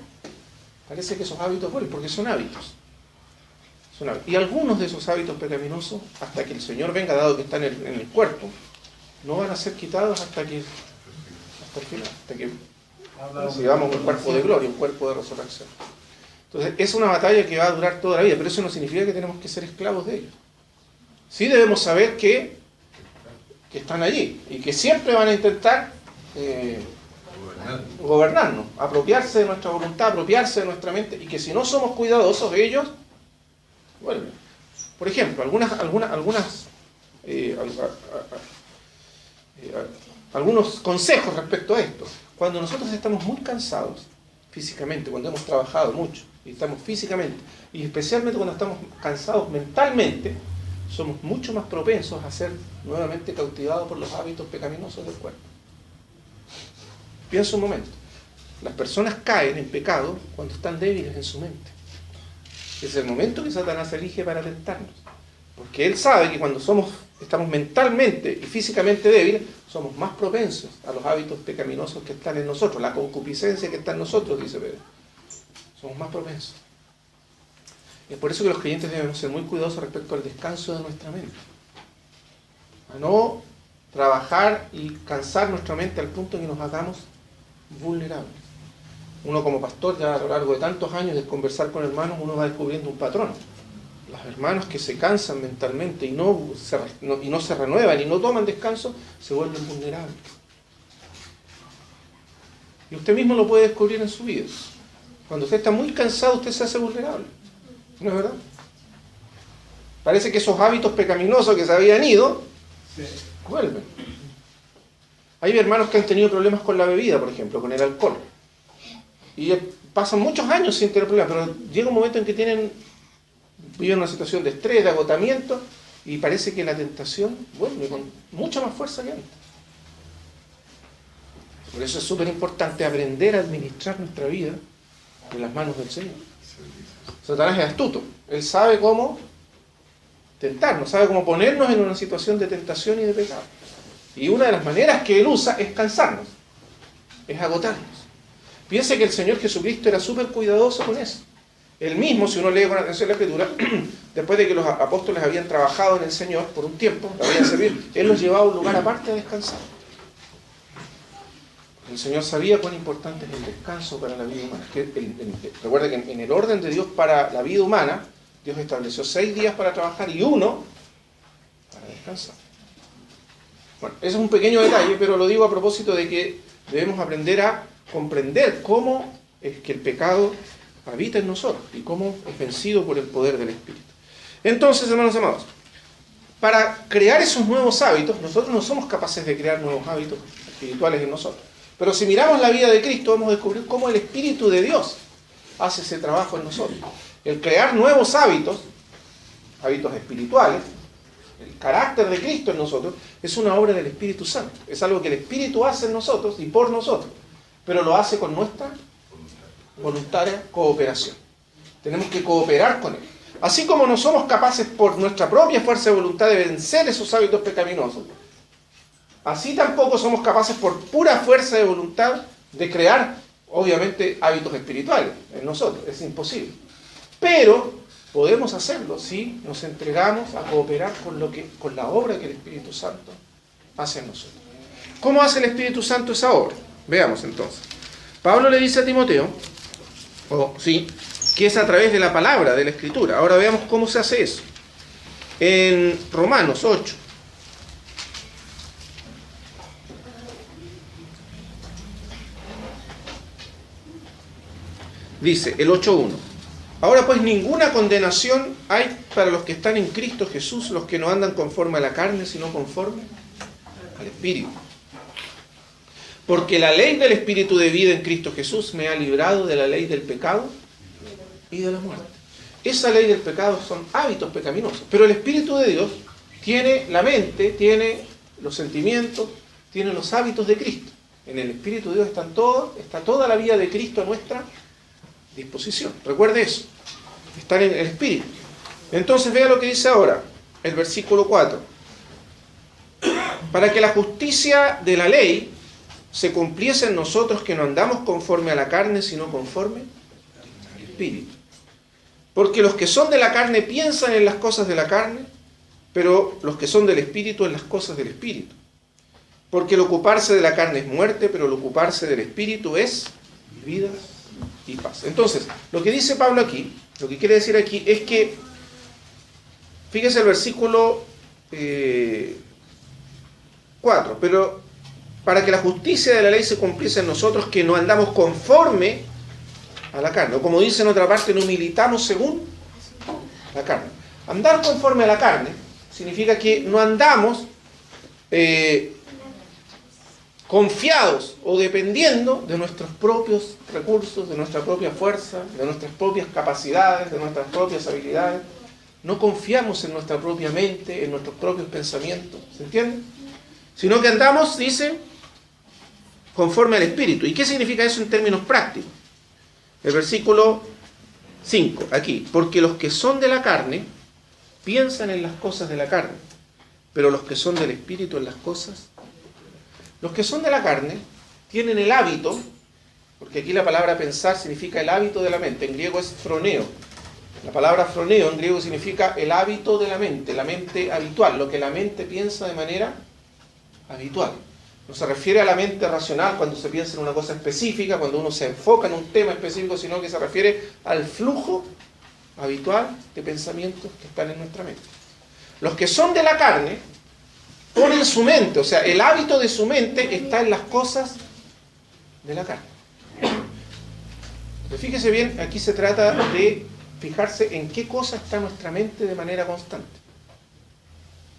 parece que esos hábitos vuelven, porque son hábitos. Y algunos de esos hábitos pecaminosos, hasta que el Señor venga, dado que están en el cuerpo, no van a ser quitados hasta el final, hasta que recibamos un cuerpo de gloria, un cuerpo de resurrección. Entonces, es una batalla que va a durar toda la vida, pero eso no significa que tenemos que ser esclavos de ellos. Sí debemos saber que están allí y que siempre van a intentar gobernarnos, apropiarse de nuestra voluntad, apropiarse de nuestra mente, y que si no somos cuidadosos de ellos, vuelven. Por ejemplo, algunos consejos respecto a esto. Cuando nosotros estamos muy cansados físicamente, cuando hemos trabajado mucho y estamos físicamente, y especialmente cuando estamos cansados mentalmente, somos mucho más propensos a ser nuevamente cautivados por los hábitos pecaminosos del cuerpo. Piensa un momento. Las personas caen en pecado cuando están débiles en su mente. Es el momento que Satanás elige para tentarnos. Porque él sabe que cuando estamos mentalmente y físicamente débiles, somos más propensos a los hábitos pecaminosos que están en nosotros, la concupiscencia que está en nosotros, dice Pedro. Somos más propensos. Es por eso que los creyentes debemos ser muy cuidadosos respecto al descanso de nuestra mente. A no trabajar y cansar nuestra mente al punto en que nos hagamos vulnerables. Uno como pastor, ya a lo largo de tantos años de conversar con hermanos, uno va descubriendo un patrón. Los hermanos que se cansan mentalmente y no se renuevan y no toman descanso, se vuelven vulnerables. Y usted mismo lo puede descubrir en su vida. Cuando usted está muy cansado, usted se hace vulnerable. ¿No es verdad? Parece que esos hábitos pecaminosos que se habían ido, vuelven. Hay hermanos que han tenido problemas con la bebida, por ejemplo, con el alcohol. Y pasan muchos años sin tener problemas, pero llega un momento en que viven una situación de estrés, de agotamiento, y parece que la tentación vuelve con mucha más fuerza que antes. Por eso es súper importante aprender a administrar nuestra vida en las manos del Señor. Satanás es astuto. Él sabe cómo tentarnos, sabe cómo ponernos en una situación de tentación y de pecado. Y una de las maneras que él usa es cansarnos, es agotarnos. Piense que el Señor Jesucristo era súper cuidadoso con eso. Él mismo, si uno lee con atención la Escritura, después de que los apóstoles habían trabajado en el Señor por un tiempo, lo habían servido, Él los llevaba a un lugar aparte a descansar. El Señor sabía cuán importante es el descanso para la vida humana. Recuerda que en el orden de Dios para la vida humana, Dios estableció 6 días para trabajar y 1 para descansar. Bueno, ese es un pequeño detalle, pero lo digo a propósito de que debemos aprender a comprender cómo es que el pecado habita en nosotros y cómo es vencido por el poder del Espíritu. Entonces, hermanos amados, para crear esos nuevos hábitos, nosotros no somos capaces de crear nuevos hábitos espirituales en nosotros. Pero si miramos la vida de Cristo, vamos a descubrir cómo el Espíritu de Dios hace ese trabajo en nosotros. El crear nuevos hábitos espirituales, el carácter de Cristo en nosotros, es una obra del Espíritu Santo. Es algo que el Espíritu hace en nosotros y por nosotros, pero lo hace con nuestra voluntaria cooperación. Tenemos que cooperar con Él. Así como no somos capaces por nuestra propia fuerza de voluntad de vencer esos hábitos pecaminosos, así tampoco somos capaces por pura fuerza de voluntad de crear, obviamente, hábitos espirituales en nosotros. Es imposible. Pero podemos hacerlo si nos entregamos a cooperar con la obra que el Espíritu Santo hace en nosotros. ¿Cómo hace el Espíritu Santo esa obra? Veamos entonces. Pablo le dice a Timoteo, que es a través de la palabra, de la Escritura. Ahora veamos cómo se hace eso. En Romanos 8. Dice el 8.1. Ahora pues ninguna condenación hay para los que están en Cristo Jesús, los que no andan conforme a la carne, sino conforme al Espíritu. Porque la ley del Espíritu de vida en Cristo Jesús me ha librado de la ley del pecado y de la muerte. Esa ley del pecado son hábitos pecaminosos, pero el Espíritu de Dios tiene la mente, tiene los sentimientos, tiene los hábitos de Cristo. En el Espíritu de Dios está toda la vida de Cristo a nuestra disposición. Recuerde eso, estar en el Espíritu. Entonces vea lo que dice ahora, el versículo 4. Para que la justicia de la ley se cumpliese en nosotros, que no andamos conforme a la carne, sino conforme al Espíritu. Porque los que son de la carne piensan en las cosas de la carne, pero los que son del Espíritu en las cosas del Espíritu. Porque el ocuparse de la carne es muerte, pero el ocuparse del Espíritu es vida y paz. Entonces, lo que dice Pablo aquí, lo que quiere decir aquí es que, fíjese el versículo 4, pero para que la justicia de la ley se cumpliese en nosotros, que no andamos conforme a la carne. O como dice en otra parte, no militamos según la carne. Andar conforme a la carne significa que no andamos confiados o dependiendo de nuestros propios recursos, de nuestra propia fuerza, de nuestras propias capacidades, de nuestras propias habilidades. No confiamos en nuestra propia mente, en nuestros propios pensamientos. ¿Se entiende? Sino que andamos, dice, conforme al Espíritu. ¿Y qué significa eso en términos prácticos? El versículo 5, aquí. Porque los que son de la carne piensan en las cosas de la carne, pero los que son del Espíritu en las cosas. Los que son de la carne tienen el hábito, porque aquí la palabra pensar significa el hábito de la mente. En griego es phroneo. La palabra phroneo en griego significa el hábito de la mente habitual, lo que la mente piensa de manera habitual. No se refiere a la mente racional cuando se piensa en una cosa específica, cuando uno se enfoca en un tema específico, sino que se refiere al flujo habitual de pensamientos que están en nuestra mente. Los que son de la carne ponen su mente, o sea, el hábito de su mente está en las cosas de la carne. Pero fíjese bien, aquí se trata de fijarse en qué cosa está nuestra mente de manera constante.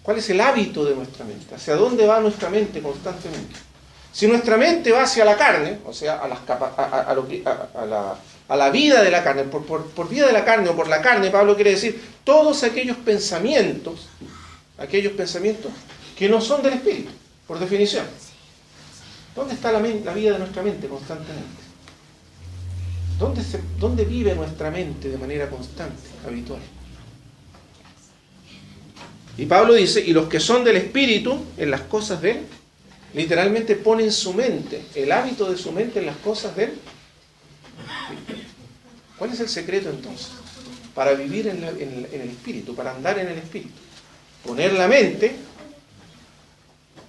¿Cuál es el hábito de nuestra mente? ¿Hacia dónde va nuestra mente constantemente? Si nuestra mente va hacia la carne, o sea, a la vida de la carne, por vida de la carne o por la carne, Pablo quiere decir todos aquellos pensamientos que no son del Espíritu, por definición. ¿Dónde está la vida de nuestra mente constantemente? ¿Dónde vive nuestra mente de manera constante, habitual? Y Pablo dice, y los que son del Espíritu, en las cosas de Él, literalmente ponen su mente, el hábito de su mente en las cosas de Él. ¿Cuál es el secreto entonces? Para vivir en el Espíritu, para andar en el Espíritu. Poner la mente,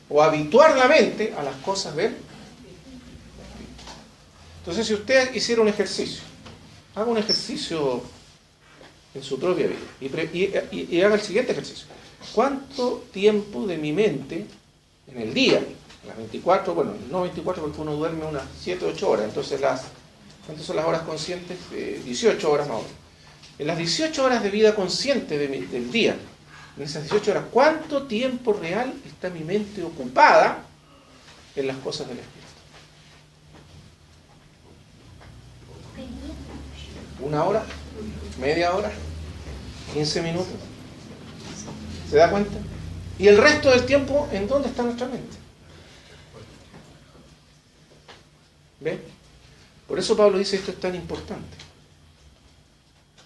o habituar la mente a las cosas de Él. Entonces, si usted hiciera un ejercicio, haga un ejercicio en su propia vida y haga el siguiente ejercicio. ¿Cuánto tiempo de mi mente en el día, las 24, bueno, no 24 porque uno duerme unas 7 o 8 horas, entonces ¿cuántas son las horas conscientes? 18 horas más o menos. En las 18 horas de vida consciente del día, en esas 18 horas, ¿cuánto tiempo real está mi mente ocupada en las cosas del Espíritu? ¿Una hora? ¿Media hora? ¿15 minutos? ¿Se da cuenta? Y el resto del tiempo, ¿en dónde está nuestra mente? ¿Ve? Por eso Pablo dice esto es tan importante.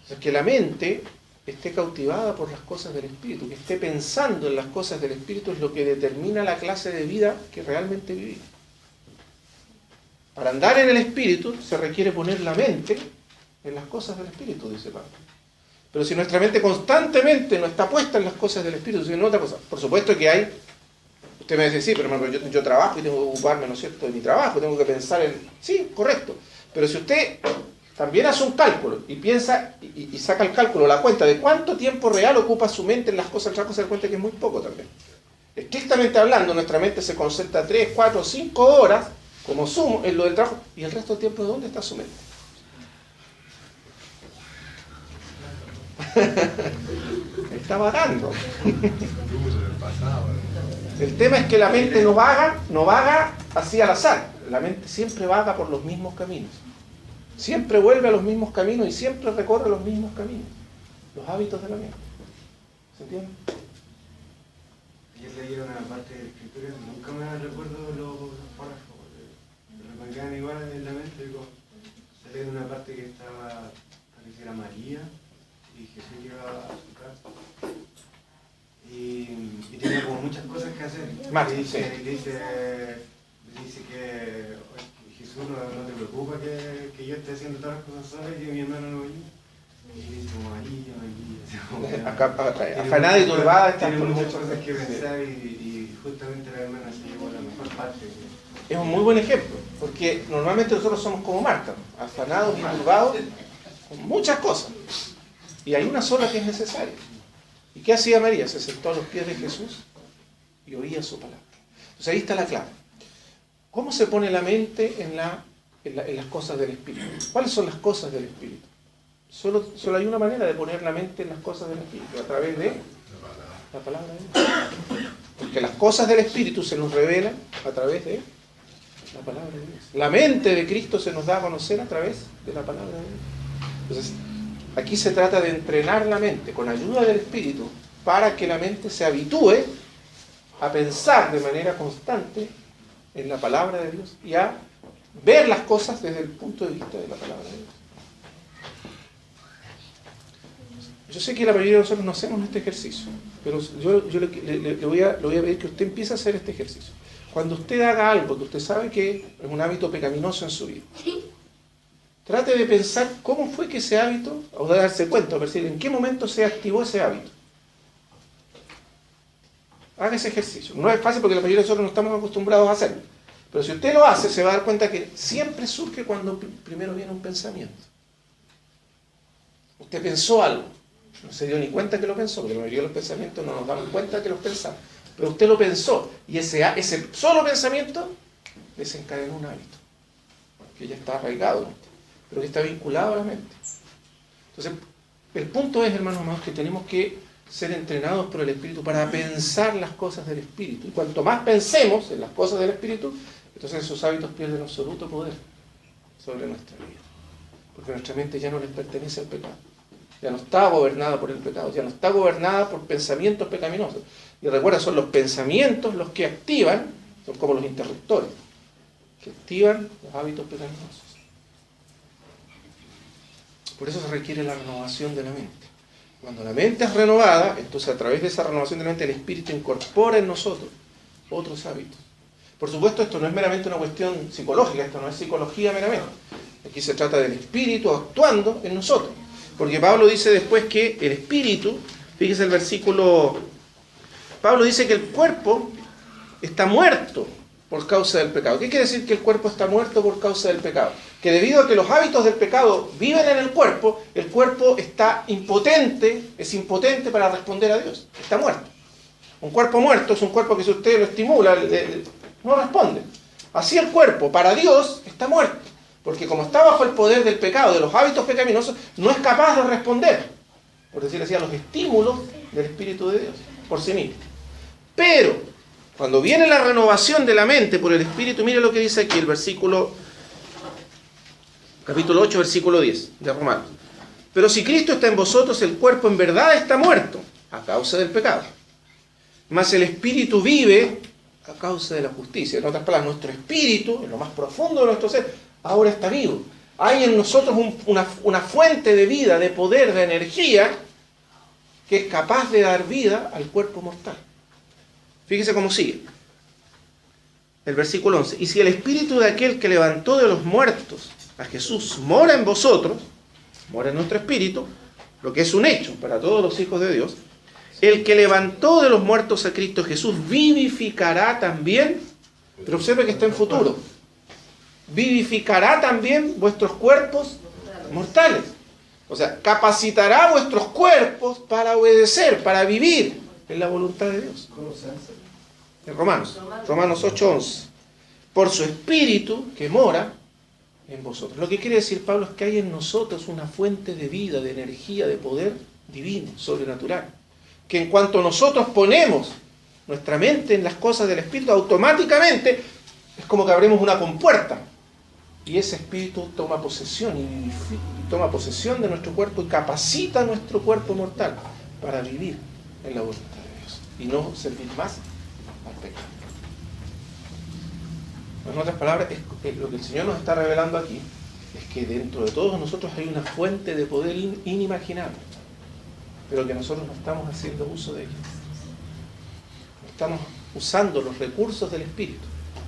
O sea, que la mente esté cautivada por las cosas del Espíritu, que esté pensando en las cosas del Espíritu es lo que determina la clase de vida que realmente vivimos. Para andar en el Espíritu se requiere poner la mente en las cosas del Espíritu, dice Pablo. Pero si nuestra mente constantemente no está puesta en las cosas del Espíritu, sino en otra cosa, por supuesto que hay, usted me dice, sí, pero hermano, yo trabajo y tengo que ocuparme, ¿no es cierto?, de mi trabajo, tengo que pensar en... Sí, correcto. Pero si usted también hace un cálculo y piensa y saca el cálculo, la cuenta de cuánto tiempo real ocupa su mente en las cosas del trabajo, se da cuenta que es muy poco también. Estrictamente hablando, nuestra mente se concentra 3, 4, 5 horas, como sumo, en lo del trabajo, y el resto del tiempo, ¿dónde está su mente? Está vagando. El tema es que la mente no vaga así al azar. La mente siempre vaga por los mismos caminos. Siempre vuelve a los mismos caminos y siempre recorre los mismos caminos. Los hábitos de la mente. ¿Se entiende?
Yo leí una parte de la escritura, nunca me recuerdo los párrafos, pero me quedan igual en la mente. Se lee una parte que estaba, parece que era María, y Jesús llegaba a su casa y tenía como muchas cosas que hacer. Le dice que Jesús no te preocupa que yo esté haciendo todas las cosas solas y que mi hermano no vaya. Y es como ahí,
Afanada y turbada está
tiene
por
muchas
muchas
cosas que pensar y justamente la hermana se llevó la mejor parte.
Es un muy buen ejemplo, porque normalmente nosotros somos como Marta, afanados y turbados con muchas cosas. Y hay una sola que es necesaria. ¿Y qué hacía María? Se sentó a los pies de Jesús y oía su palabra. Entonces ahí está la clave. ¿Cómo se pone la mente en las cosas del Espíritu? ¿Cuáles son las cosas del Espíritu? Solo hay una manera de poner la mente en las cosas del Espíritu, a través de la palabra de Dios. Porque las cosas del Espíritu se nos revelan a través de la palabra de Dios. La mente de Cristo se nos da a conocer a través de la palabra de Dios. Entonces, aquí se trata de entrenar la mente con ayuda del Espíritu para que la mente se habitúe a pensar de manera constante en la palabra de Dios y a ver las cosas desde el punto de vista de la palabra de Dios. Yo sé que la mayoría de nosotros no hacemos este ejercicio, pero yo le voy a pedir que usted empiece a hacer este ejercicio. Cuando usted haga algo que usted sabe que es un hábito pecaminoso en su vida, trate de pensar cómo fue que ese hábito, o de darse cuenta, o decir en qué momento se activó ese hábito. Haga ese ejercicio. No es fácil porque la mayoría de nosotros no estamos acostumbrados a hacerlo. Pero si usted lo hace, se va a dar cuenta que siempre surge cuando primero viene un pensamiento. Usted pensó algo, no se dio ni cuenta que lo pensó, porque la mayoría de los pensamientos no nos damos cuenta que los pensamos. Pero usted lo pensó, y ese solo pensamiento desencadenó un hábito, que ya está arraigado en usted, pero que está vinculado a la mente. Entonces, el punto es, hermanos amados, que tenemos que ser entrenados por el Espíritu para pensar las cosas del Espíritu. Y cuanto más pensemos en las cosas del Espíritu, entonces esos hábitos pierden absoluto poder sobre nuestra vida. Porque nuestra mente ya no les pertenece al pecado. Ya no está gobernada por el pecado, ya no está gobernada por pensamientos pecaminosos. Y recuerda, son los pensamientos los que activan, son como los interruptores, que activan los hábitos pecaminosos. Por eso se requiere la renovación de la mente. Cuando la mente es renovada, entonces a través de esa renovación de la mente el Espíritu incorpora en nosotros otros hábitos. Por supuesto, esto no es meramente una cuestión psicológica, esto no es psicología meramente. Aquí se trata del Espíritu actuando en nosotros. Porque Pablo dice después que el Espíritu, fíjese el versículo, Pablo dice que el cuerpo está muerto por causa del pecado. ¿Qué quiere decir que el cuerpo está muerto por causa del pecado? Que debido a que los hábitos del pecado viven en el cuerpo está impotente, es impotente para responder a Dios. Está muerto. Un cuerpo muerto es un cuerpo que si usted lo estimula, no responde. Así el cuerpo, para Dios, está muerto. Porque como está bajo el poder del pecado, de los hábitos pecaminosos, no es capaz de responder, por decirlo así, a los estímulos del Espíritu de Dios, por sí mismo. Pero, cuando viene la renovación de la mente por el Espíritu, mire lo que dice aquí el capítulo 8, versículo 10 de Romanos. Pero si Cristo está en vosotros, el cuerpo en verdad está muerto a causa del pecado. Mas el Espíritu vive a causa de la justicia. En otras palabras, nuestro espíritu, en lo más profundo de nuestro ser, ahora está vivo. Hay en nosotros una fuente de vida, de poder, de energía, que es capaz de dar vida al cuerpo mortal. Fíjese cómo sigue. El versículo 11. Y si el espíritu de aquel que levantó de los muertos a Jesús mora en vosotros, mora en nuestro espíritu, lo que es un hecho para todos los hijos de Dios, el que levantó de los muertos a Cristo Jesús vivificará también, pero observe que está en futuro, vivificará también vuestros cuerpos mortales. O sea, capacitará vuestros cuerpos para obedecer, para vivir en la voluntad de Dios. En Romanos 8:11. Por su espíritu que mora en vosotros. Lo que quiere decir Pablo es que hay en nosotros una fuente de vida, de energía, de poder divino, sobrenatural. Que en cuanto nosotros ponemos nuestra mente en las cosas del espíritu, automáticamente es como que abrimos una compuerta. Y ese espíritu toma posesión y toma posesión de nuestro cuerpo y capacita a nuestro cuerpo mortal para vivir en la voluntad de Dios y no servir más al pecado. En otras palabras, lo que el Señor nos está revelando aquí es que dentro de todos nosotros hay una fuente de poder inimaginable, pero que nosotros no estamos haciendo uso de ella. No estamos usando los recursos del Espíritu,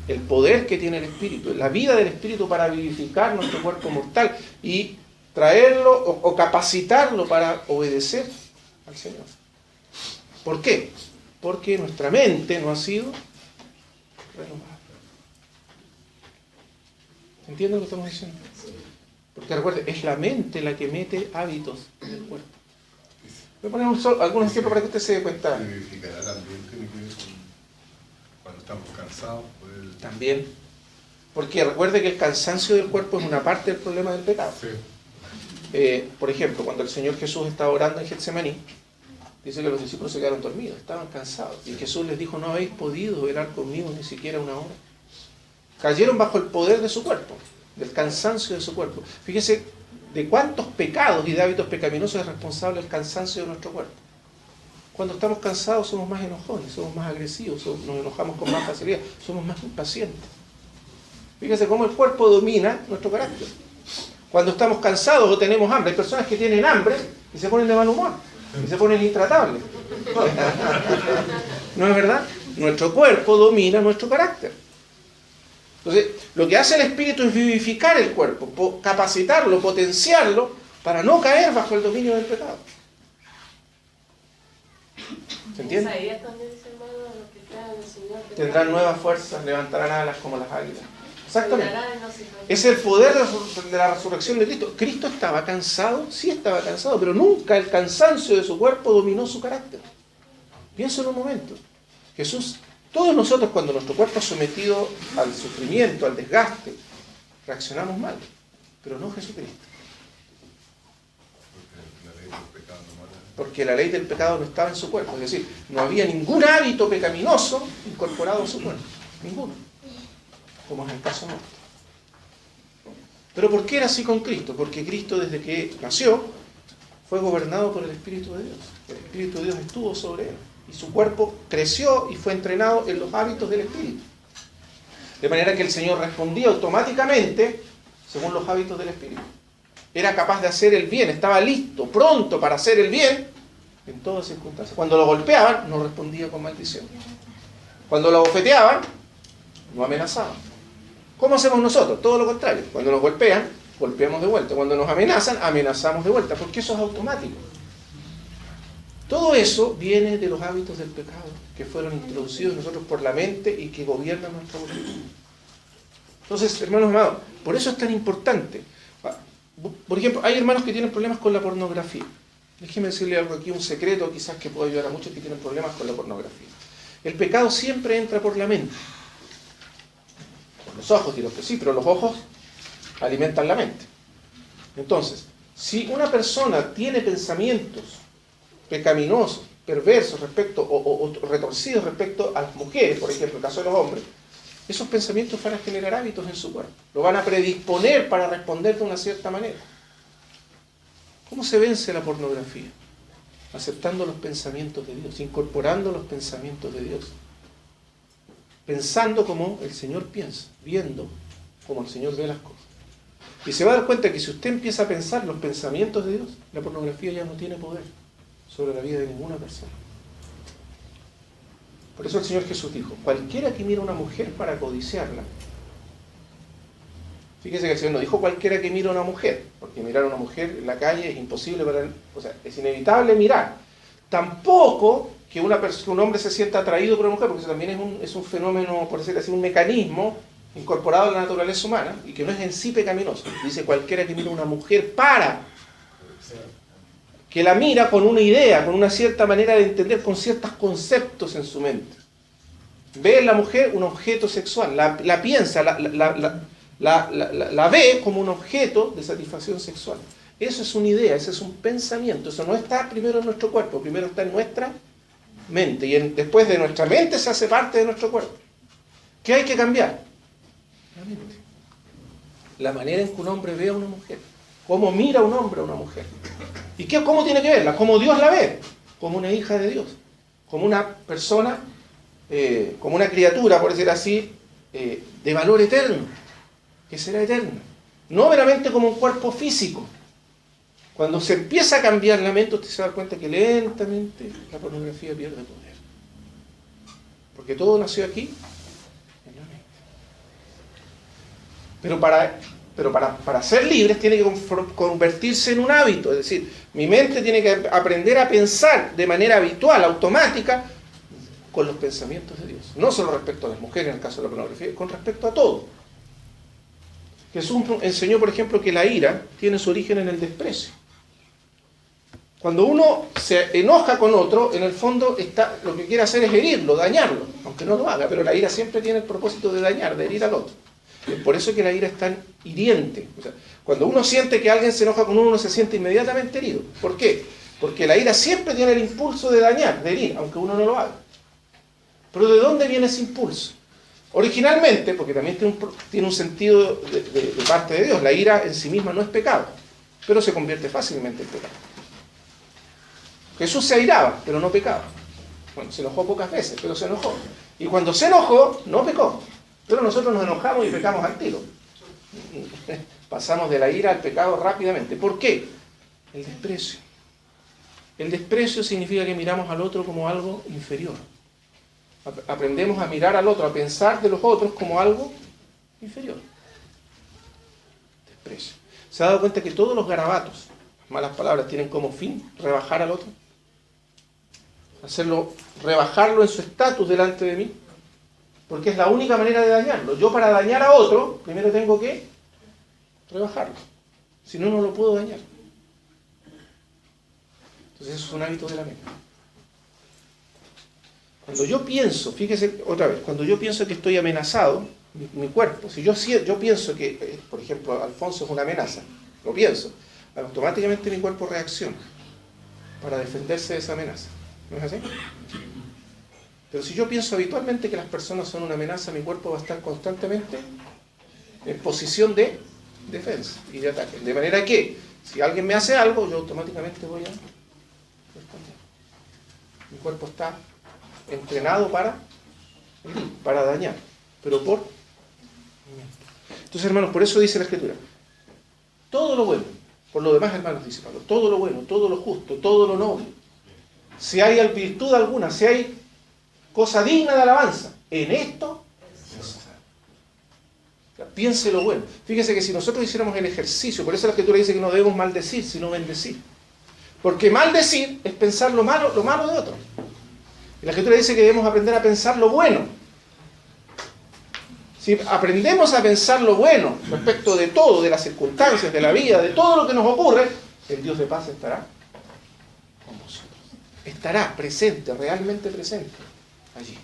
el poder que tiene el Espíritu, la vida del Espíritu para vivificar nuestro cuerpo mortal y traerlo o capacitarlo para obedecer al Señor. ¿Por qué? Porque nuestra mente no ha sido renovada. ¿Entienden lo que estamos diciendo? Porque recuerden, es la mente la que mete hábitos en el cuerpo. Voy a poner algunos ejemplos para que usted se dé cuenta.
Vivificará también, tiene que ver con cuando estamos cansados.
También. Porque recuerde que el cansancio del cuerpo es una parte del problema del pecado.
Sí.
Por ejemplo, cuando el Señor Jesús estaba orando en Getsemaní, dice que los discípulos se quedaron dormidos, estaban cansados. Y Jesús les dijo, no habéis podido velar conmigo ni siquiera una hora. Cayeron bajo el poder de su cuerpo, del cansancio de su cuerpo. Fíjese de cuántos pecados y de hábitos pecaminosos es responsable el cansancio de nuestro cuerpo. Cuando estamos cansados somos más enojones, somos más agresivos, nos enojamos con más facilidad, somos más impacientes. Fíjese cómo el cuerpo domina nuestro carácter. Cuando estamos cansados o tenemos hambre, hay personas que tienen hambre y se ponen de mal humor, y se ponen intratables. ¿No es verdad? Nuestro cuerpo domina nuestro carácter. Entonces, lo que hace el Espíritu es vivificar el cuerpo, capacitarlo, potenciarlo, para no caer bajo el dominio del pecado. ¿Se entiende?
Isaías también dice, hermano, los que crean en el Señor
Tendrán nuevas fuerzas, levantarán alas como las águilas. Exactamente.
caminarán y no se cansarán.
Es el poder de la resurrección de Cristo. Cristo estaba cansado, sí estaba cansado, pero nunca el cansancio de su cuerpo dominó su carácter. Piensa en un momento. Jesús, todos nosotros cuando nuestro cuerpo es sometido al sufrimiento, al desgaste, reaccionamos mal, pero no Jesucristo. Porque la ley del pecado no estaba en su cuerpo, es decir, no había ningún hábito pecaminoso incorporado en su cuerpo, ninguno, como es el caso nuestro. Pero ¿por qué era así con Cristo? Porque Cristo desde que nació fue gobernado por el Espíritu de Dios. El Espíritu de Dios estuvo sobre él y su cuerpo creció y fue entrenado en los hábitos del Espíritu. De manera que el Señor respondía automáticamente según los hábitos del Espíritu. Era capaz de hacer el bien, estaba listo, pronto para hacer el bien en todas circunstancias. Cuando lo golpeaban, no respondía con maldición. Cuando lo bofeteaban, no amenazaban. ¿Cómo hacemos nosotros? Todo lo contrario. Cuando nos golpean, golpeamos de vuelta. Cuando nos amenazan, amenazamos de vuelta, porque eso es automático. Todo eso viene de los hábitos del pecado que fueron introducidos en nosotros por la mente y que gobiernan nuestra voluntad. Entonces, hermanos amados, por eso es tan importante. Por ejemplo, hay hermanos que tienen problemas con la pornografía. Déjeme decirle algo aquí, un secreto quizás que pueda ayudar a muchos que tienen problemas con la pornografía. El pecado siempre entra por la mente. Por los ojos diré que sí, pero los ojos alimentan la mente. Entonces, si una persona tiene pensamientos pecaminosos, perversos respecto o retorcidos respecto a las mujeres, por ejemplo, en el caso de los hombres, esos pensamientos van a generar hábitos en su cuerpo. Lo van a predisponer para responder de una cierta manera. ¿Cómo se vence la pornografía? Aceptando los pensamientos de Dios, incorporando los pensamientos de Dios. Pensando como el Señor piensa, viendo como el Señor ve las cosas. Y se va a dar cuenta que si usted empieza a pensar los pensamientos de Dios, la pornografía ya no tiene poder sobre la vida de ninguna persona. Por eso el Señor Jesús dijo, cualquiera que mira a una mujer para codiciarla, fíjese que el Señor no dijo cualquiera que mira a una mujer, porque mirar a una mujer en la calle es imposible para él, o sea, es inevitable mirar. Tampoco que un hombre se sienta atraído por una mujer, porque eso también es un fenómeno, por decirlo así, un mecanismo incorporado a la naturaleza humana, y que no es en sí pecaminoso. Dice cualquiera que mira a una mujer para, que la mira con una idea, con una cierta manera de entender, con ciertos conceptos en su mente. Ve en la mujer un objeto sexual, la piensa, la ve como un objeto de satisfacción sexual. Eso es una idea, ese es un pensamiento. Eso no está primero en nuestro cuerpo, primero está en nuestra mente. Y después de nuestra mente se hace parte de nuestro cuerpo. ¿Qué hay que cambiar? La mente. La manera en que un hombre ve a una mujer. Cómo mira un hombre a una mujer. ¿Y cómo tiene que verla? Como Dios la ve. Como una hija de Dios. Como una persona, como una criatura, por decir así, de valor eterno. Que será eterna. No meramente como un cuerpo físico. Cuando se empieza a cambiar la mente, usted se da cuenta que lentamente la pornografía pierde poder. Porque todo nació aquí, en la mente. Pero para Pero para ser libres tiene que convertirse en un hábito. Es decir, mi mente tiene que aprender a pensar de manera habitual, automática, con los pensamientos de Dios. No solo respecto a las mujeres en el caso de la pornografía, con respecto a todo. Jesús enseñó, por ejemplo, que la ira tiene su origen en el desprecio. Cuando uno se enoja con otro, en el fondo lo que quiere hacer es herirlo, dañarlo, aunque no lo haga, pero la ira siempre tiene el propósito de dañar, de herir al otro. Es por eso que la ira es tan hiriente. O sea, cuando uno siente que alguien se enoja con uno se siente inmediatamente herido. ¿Por qué? Porque la ira siempre tiene el impulso de dañar, de herir, aunque uno no lo haga. Pero ¿de dónde viene ese impulso? Originalmente, porque también tiene un sentido de parte de Dios, la ira en sí misma no es pecado, pero se convierte fácilmente en pecado. Jesús se airaba, pero no pecaba. Bueno, se enojó pocas veces, pero se enojó. Y cuando se enojó, no pecó. Pero nosotros nos enojamos y pecamos al tiro. Pasamos de la ira al pecado rápidamente. ¿Por qué? El desprecio. El desprecio significa que miramos al otro como algo inferior. Aprendemos a mirar al otro, a pensar de los otros como algo inferior. Desprecio. ¿Se ha dado cuenta que todos los garabatos, las malas palabras, tienen como fin rebajar al otro? Rebajarlo en su estatus delante de mí. Porque es la única manera de dañarlo. Yo para dañar a otro, primero tengo que rebajarlo. Si no, no lo puedo dañar. Entonces eso es un hábito de la mente. Cuando yo pienso, fíjese otra vez, cuando yo pienso que estoy amenazado, mi cuerpo, si yo pienso que, por ejemplo, Alfonso es una amenaza, lo pienso, automáticamente mi cuerpo reacciona para defenderse de esa amenaza. ¿No es así? Pero si yo pienso habitualmente que las personas son una amenaza, mi cuerpo va a estar constantemente en posición de defensa y de ataque. De manera que, si alguien me hace algo, yo automáticamente voy a responder. Mi cuerpo está entrenado para dañar, pero por... Entonces, hermanos, por eso dice la Escritura, todo lo bueno, por lo demás, hermanos, dice Pablo, todo lo bueno, todo lo justo, todo lo noble, si hay virtud alguna, si hay cosa digna de alabanza, en esto, piense lo bueno. Fíjese que si nosotros hiciéramos el ejercicio, por eso la Escritura dice que no debemos maldecir, sino bendecir. Porque maldecir es pensar lo malo de otro. Y la Escritura dice que debemos aprender a pensar lo bueno. Si aprendemos a pensar lo bueno respecto de todo, de las circunstancias, de la vida, de todo lo que nos ocurre, el Dios de paz estará con nosotros. Estará presente, realmente presente, allí,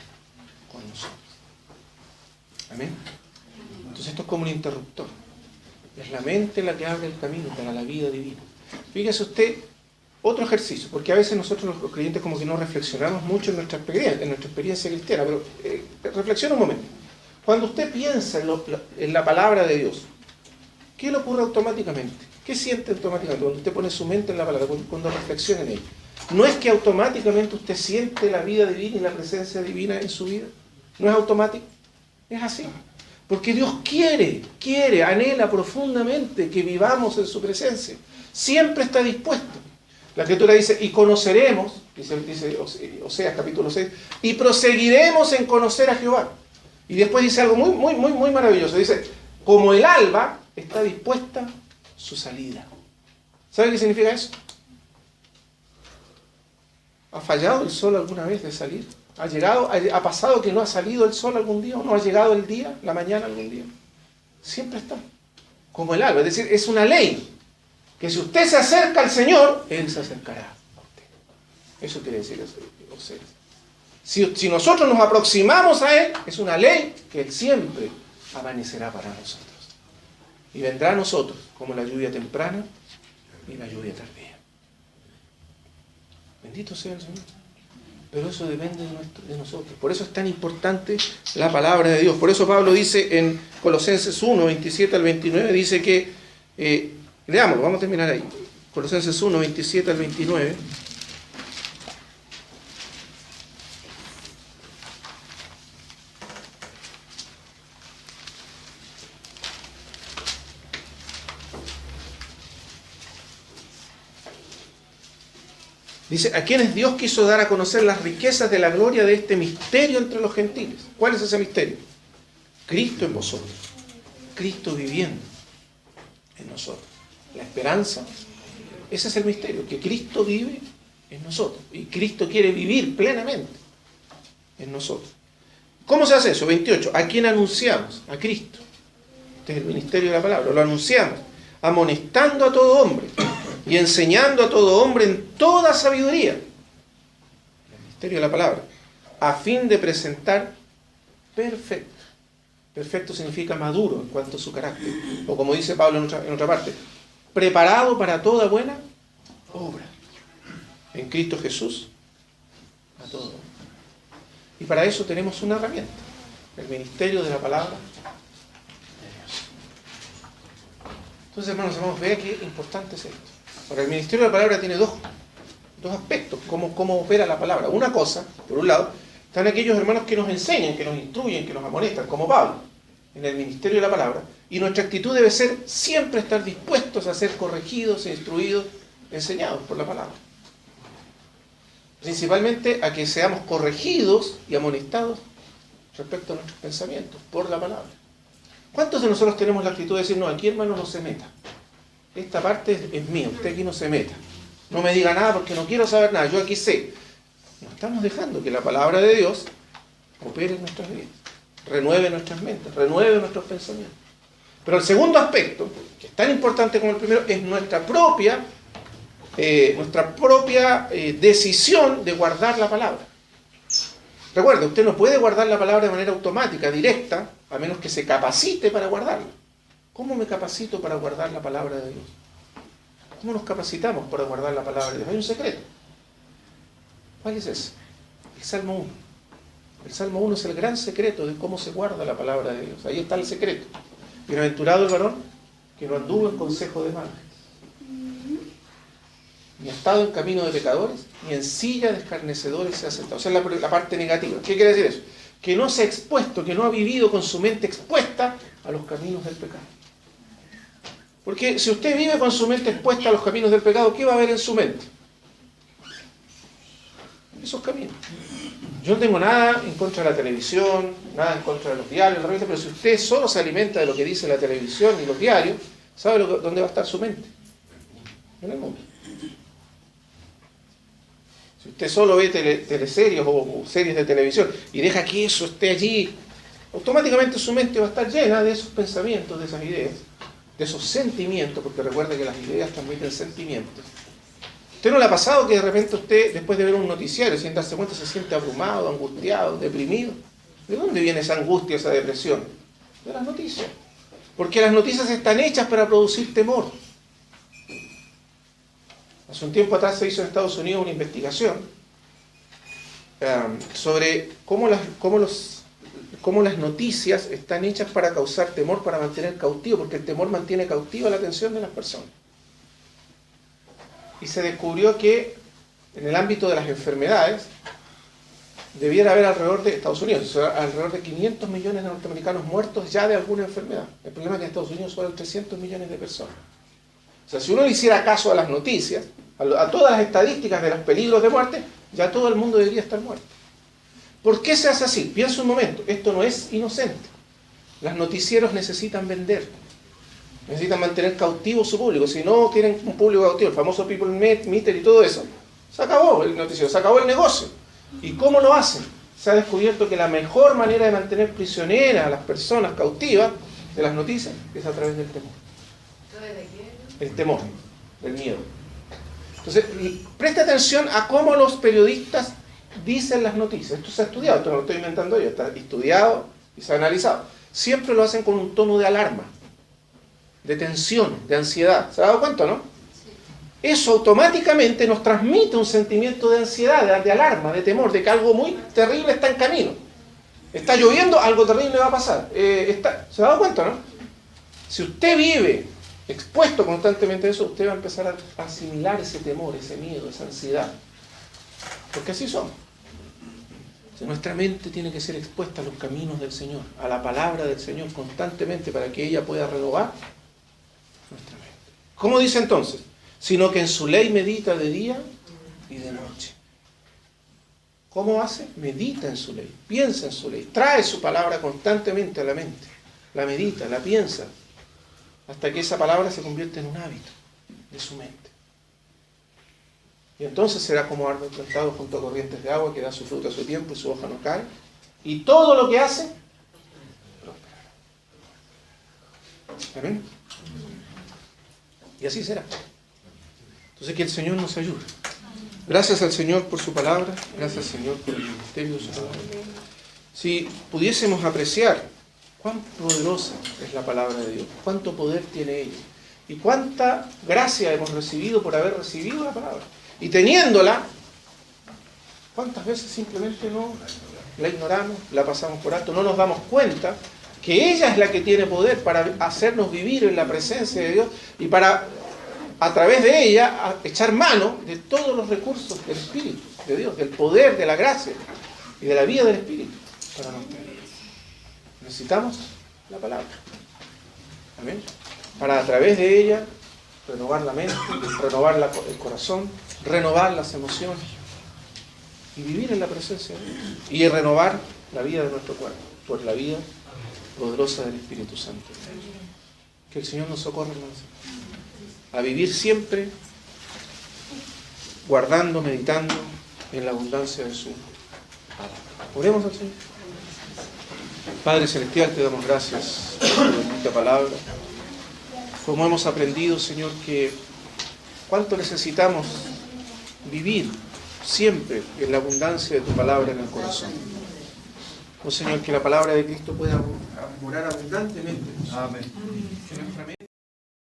con nosotros. Amén. Entonces esto es como un interruptor. Es la mente la que abre el camino para la vida divina. Fíjese usted, otro ejercicio, porque a veces nosotros los creyentes como que no reflexionamos mucho en nuestra experiencia cristiana, pero reflexiona un momento. Cuando usted piensa en la palabra de Dios, ¿qué le ocurre automáticamente? ¿Qué siente automáticamente cuando usted pone su mente en la palabra, cuando reflexiona en ella? No es que automáticamente usted siente la vida divina y la presencia divina en su vida. No es automático. Es así. Porque Dios quiere, anhela profundamente que vivamos en su presencia. Siempre está dispuesto. La Escritura dice, y conoceremos, dice Oseas capítulo 6, y proseguiremos en conocer a Jehová. Y después dice algo muy maravilloso. Dice, como el alba está dispuesta su salida. ¿Sabe qué significa eso? ¿Ha fallado el sol alguna vez de salir? ¿Ha pasado que no ha salido el sol algún día? ¿O no ha llegado el día, la mañana algún día? Siempre está. Como el alba. Es decir, es una ley. Que si usted se acerca al Señor, Él se acercará a usted. Eso quiere decir Oseas. Si nosotros nos aproximamos a Él, es una ley que Él siempre amanecerá para nosotros. Y vendrá a nosotros como la lluvia temprana y la lluvia tardía. Bendito sea el Señor. Pero eso depende de nosotros. Por eso es tan importante la palabra de Dios. Por eso Pablo dice en Colosenses 1, 27 al 29, dice que, leámoslo, vamos a terminar ahí. Colosenses 1, 27 al 29. Dice, a quienes Dios quiso dar a conocer las riquezas de la gloria de este misterio entre los gentiles. ¿Cuál es ese misterio? Cristo en vosotros. Cristo viviendo en nosotros. La esperanza, ese es el misterio, que Cristo vive en nosotros. Y Cristo quiere vivir plenamente en nosotros. ¿Cómo se hace eso? 28. ¿A quién anunciamos? A Cristo. Este es el ministerio de la palabra. Lo anunciamos, amonestando a todo hombre y enseñando a todo hombre en toda sabiduría. El ministerio de la palabra. A fin de presentar perfecto. Perfecto significa maduro en cuanto a su carácter. O como dice Pablo en otra parte, preparado para toda buena obra. En Cristo Jesús, a todo hombre. Y para eso tenemos una herramienta, el ministerio de la palabra de Dios. Entonces, hermanos, vea qué importante es esto. Ahora, el ministerio de la palabra tiene dos aspectos, cómo opera la palabra. Una cosa, por un lado, están aquellos hermanos que nos enseñan, que nos instruyen, que nos amonestan, como Pablo, en el ministerio de la palabra. Y nuestra actitud debe ser siempre estar dispuestos a ser corregidos, instruidos, enseñados por la palabra. Principalmente a que seamos corregidos y amonestados respecto a nuestros pensamientos, por la palabra. ¿Cuántos de nosotros tenemos la actitud de decir, no, aquí hermano no se meta? Esta parte es mía, usted aquí no se meta. No me diga nada porque no quiero saber nada, yo aquí sé. No estamos dejando que la palabra de Dios opere en nuestras vidas, renueve nuestras mentes, renueve nuestros pensamientos. Pero el segundo aspecto, que es tan importante como el primero, es nuestra propia decisión de guardar la palabra. Recuerde, usted no puede guardar la palabra de manera automática, directa, a menos que se capacite para guardarla. ¿Cómo me capacito para guardar la palabra de Dios? ¿Cómo nos capacitamos para guardar la palabra de Dios? Hay un secreto. ¿Cuál es ese? El Salmo 1. El Salmo 1 es el gran secreto de cómo se guarda la palabra de Dios. Ahí está el secreto. Bienaventurado el varón que no anduvo en consejo de malos, ni ha estado en camino de pecadores, ni en silla de escarnecedores se ha sentado. O sea, la parte negativa. ¿Qué quiere decir eso? Que no se ha expuesto, que no ha vivido con su mente expuesta a los caminos del pecado. Porque si usted vive con su mente expuesta a los caminos del pecado, ¿qué va a haber en su mente? Esos caminos. Yo no tengo nada en contra de la televisión, nada en contra de los diarios, pero si usted solo se alimenta de lo que dice la televisión y los diarios, ¿sabe dónde va a estar su mente? En el mundo. Si usted solo ve teleseries o series de televisión y deja que eso esté allí, automáticamente su mente va a estar llena de esos pensamientos, de esas ideas, de esos sentimientos, porque recuerde que las ideas transmiten sentimientos. ¿Usted no le ha pasado que de repente usted, después de ver un noticiario, sin darse cuenta, se siente abrumado, angustiado, deprimido? ¿De dónde viene esa angustia, esa depresión? De las noticias. Porque las noticias están hechas para producir temor. Hace un tiempo atrás se hizo en Estados Unidos una investigación sobre cómo las noticias están hechas para causar temor, para mantener cautivo, porque el temor mantiene cautiva la atención de las personas. Y se descubrió que en el ámbito de las enfermedades debiera haber alrededor de Estados Unidos, alrededor de 500 millones de norteamericanos muertos ya de alguna enfermedad. El problema es que en Estados Unidos solo hay 300 millones de personas. O sea, si uno le hiciera caso a las noticias, a todas las estadísticas de los peligros de muerte, ya todo el mundo debería estar muerto. ¿Por qué se hace así? Piensa un momento, esto no es inocente. Los noticieros necesitan vender, necesitan mantener cautivo su público. Si no tienen un público cautivo, el famoso people meter y todo eso, se acabó el noticiero, se acabó el negocio. ¿Y cómo lo hacen? Se ha descubierto que la mejor manera de mantener prisioneras a las personas cautivas de las noticias es a través del temor. El temor, el miedo. Entonces, preste atención a cómo los periodistas dicen las noticias. Esto se ha estudiado, esto no lo estoy inventando yo, está estudiado y se ha analizado. Siempre lo hacen con un tono de alarma, de tensión, de ansiedad. ¿Se ha dado cuenta, no? Eso automáticamente nos transmite un sentimiento de ansiedad, de alarma, de temor, de que algo muy terrible está en camino. Está lloviendo, algo terrible va a pasar. ¿Se ha dado cuenta, no? Si usted vive expuesto constantemente a eso, usted va a empezar a asimilar ese temor, ese miedo, esa ansiedad. Porque así somos. Nuestra mente tiene que ser expuesta a los caminos del Señor, a la palabra del Señor constantemente para que ella pueda renovar nuestra mente. ¿Cómo dice entonces? Sino que en su ley medita de día y de noche. ¿Cómo hace? Medita en su ley, piensa en su ley, trae su palabra constantemente a la mente, la medita, la piensa. hasta que esa palabra se convierte en un hábito de su mente. Y entonces será como árbol plantado junto a corrientes de agua que da su fruto a su tiempo y su hoja no cae. Y todo lo que hace, prosperará. Amén. Y así será. Entonces que el Señor nos ayude. Gracias al Señor por su palabra. Gracias al Señor por el ministerio de su palabra. Si pudiésemos apreciar cuán poderosa es la palabra de Dios, cuánto poder tiene ella y cuánta gracia hemos recibido por haber recibido la palabra. Y teniéndola, ¿cuántas veces simplemente no la ignoramos, la pasamos por alto, no nos damos cuenta que ella es la que tiene poder para hacernos vivir en la presencia de Dios y para, a través de ella, echar mano de todos los recursos del Espíritu de Dios, del poder, de la gracia y de la vida del Espíritu para nuestra vida? Necesitamos la palabra. Amén. Para a través de ella renovar la mente, renovar el corazón, renovar las emociones y vivir en la presencia de Dios. Y renovar la vida de nuestro cuerpo por la vida poderosa del Espíritu Santo. Que el Señor nos socorra, hermanos, a vivir siempre guardando, meditando en la abundancia de su palabra. Oremos al Señor. Padre Celestial, te damos gracias por tu bendita palabra. Como hemos aprendido, Señor, que cuánto necesitamos vivir siempre en la abundancia de tu palabra en el corazón. Oh Señor, que la palabra de Cristo pueda morar abundantemente.
Amén.
Que nuestra mente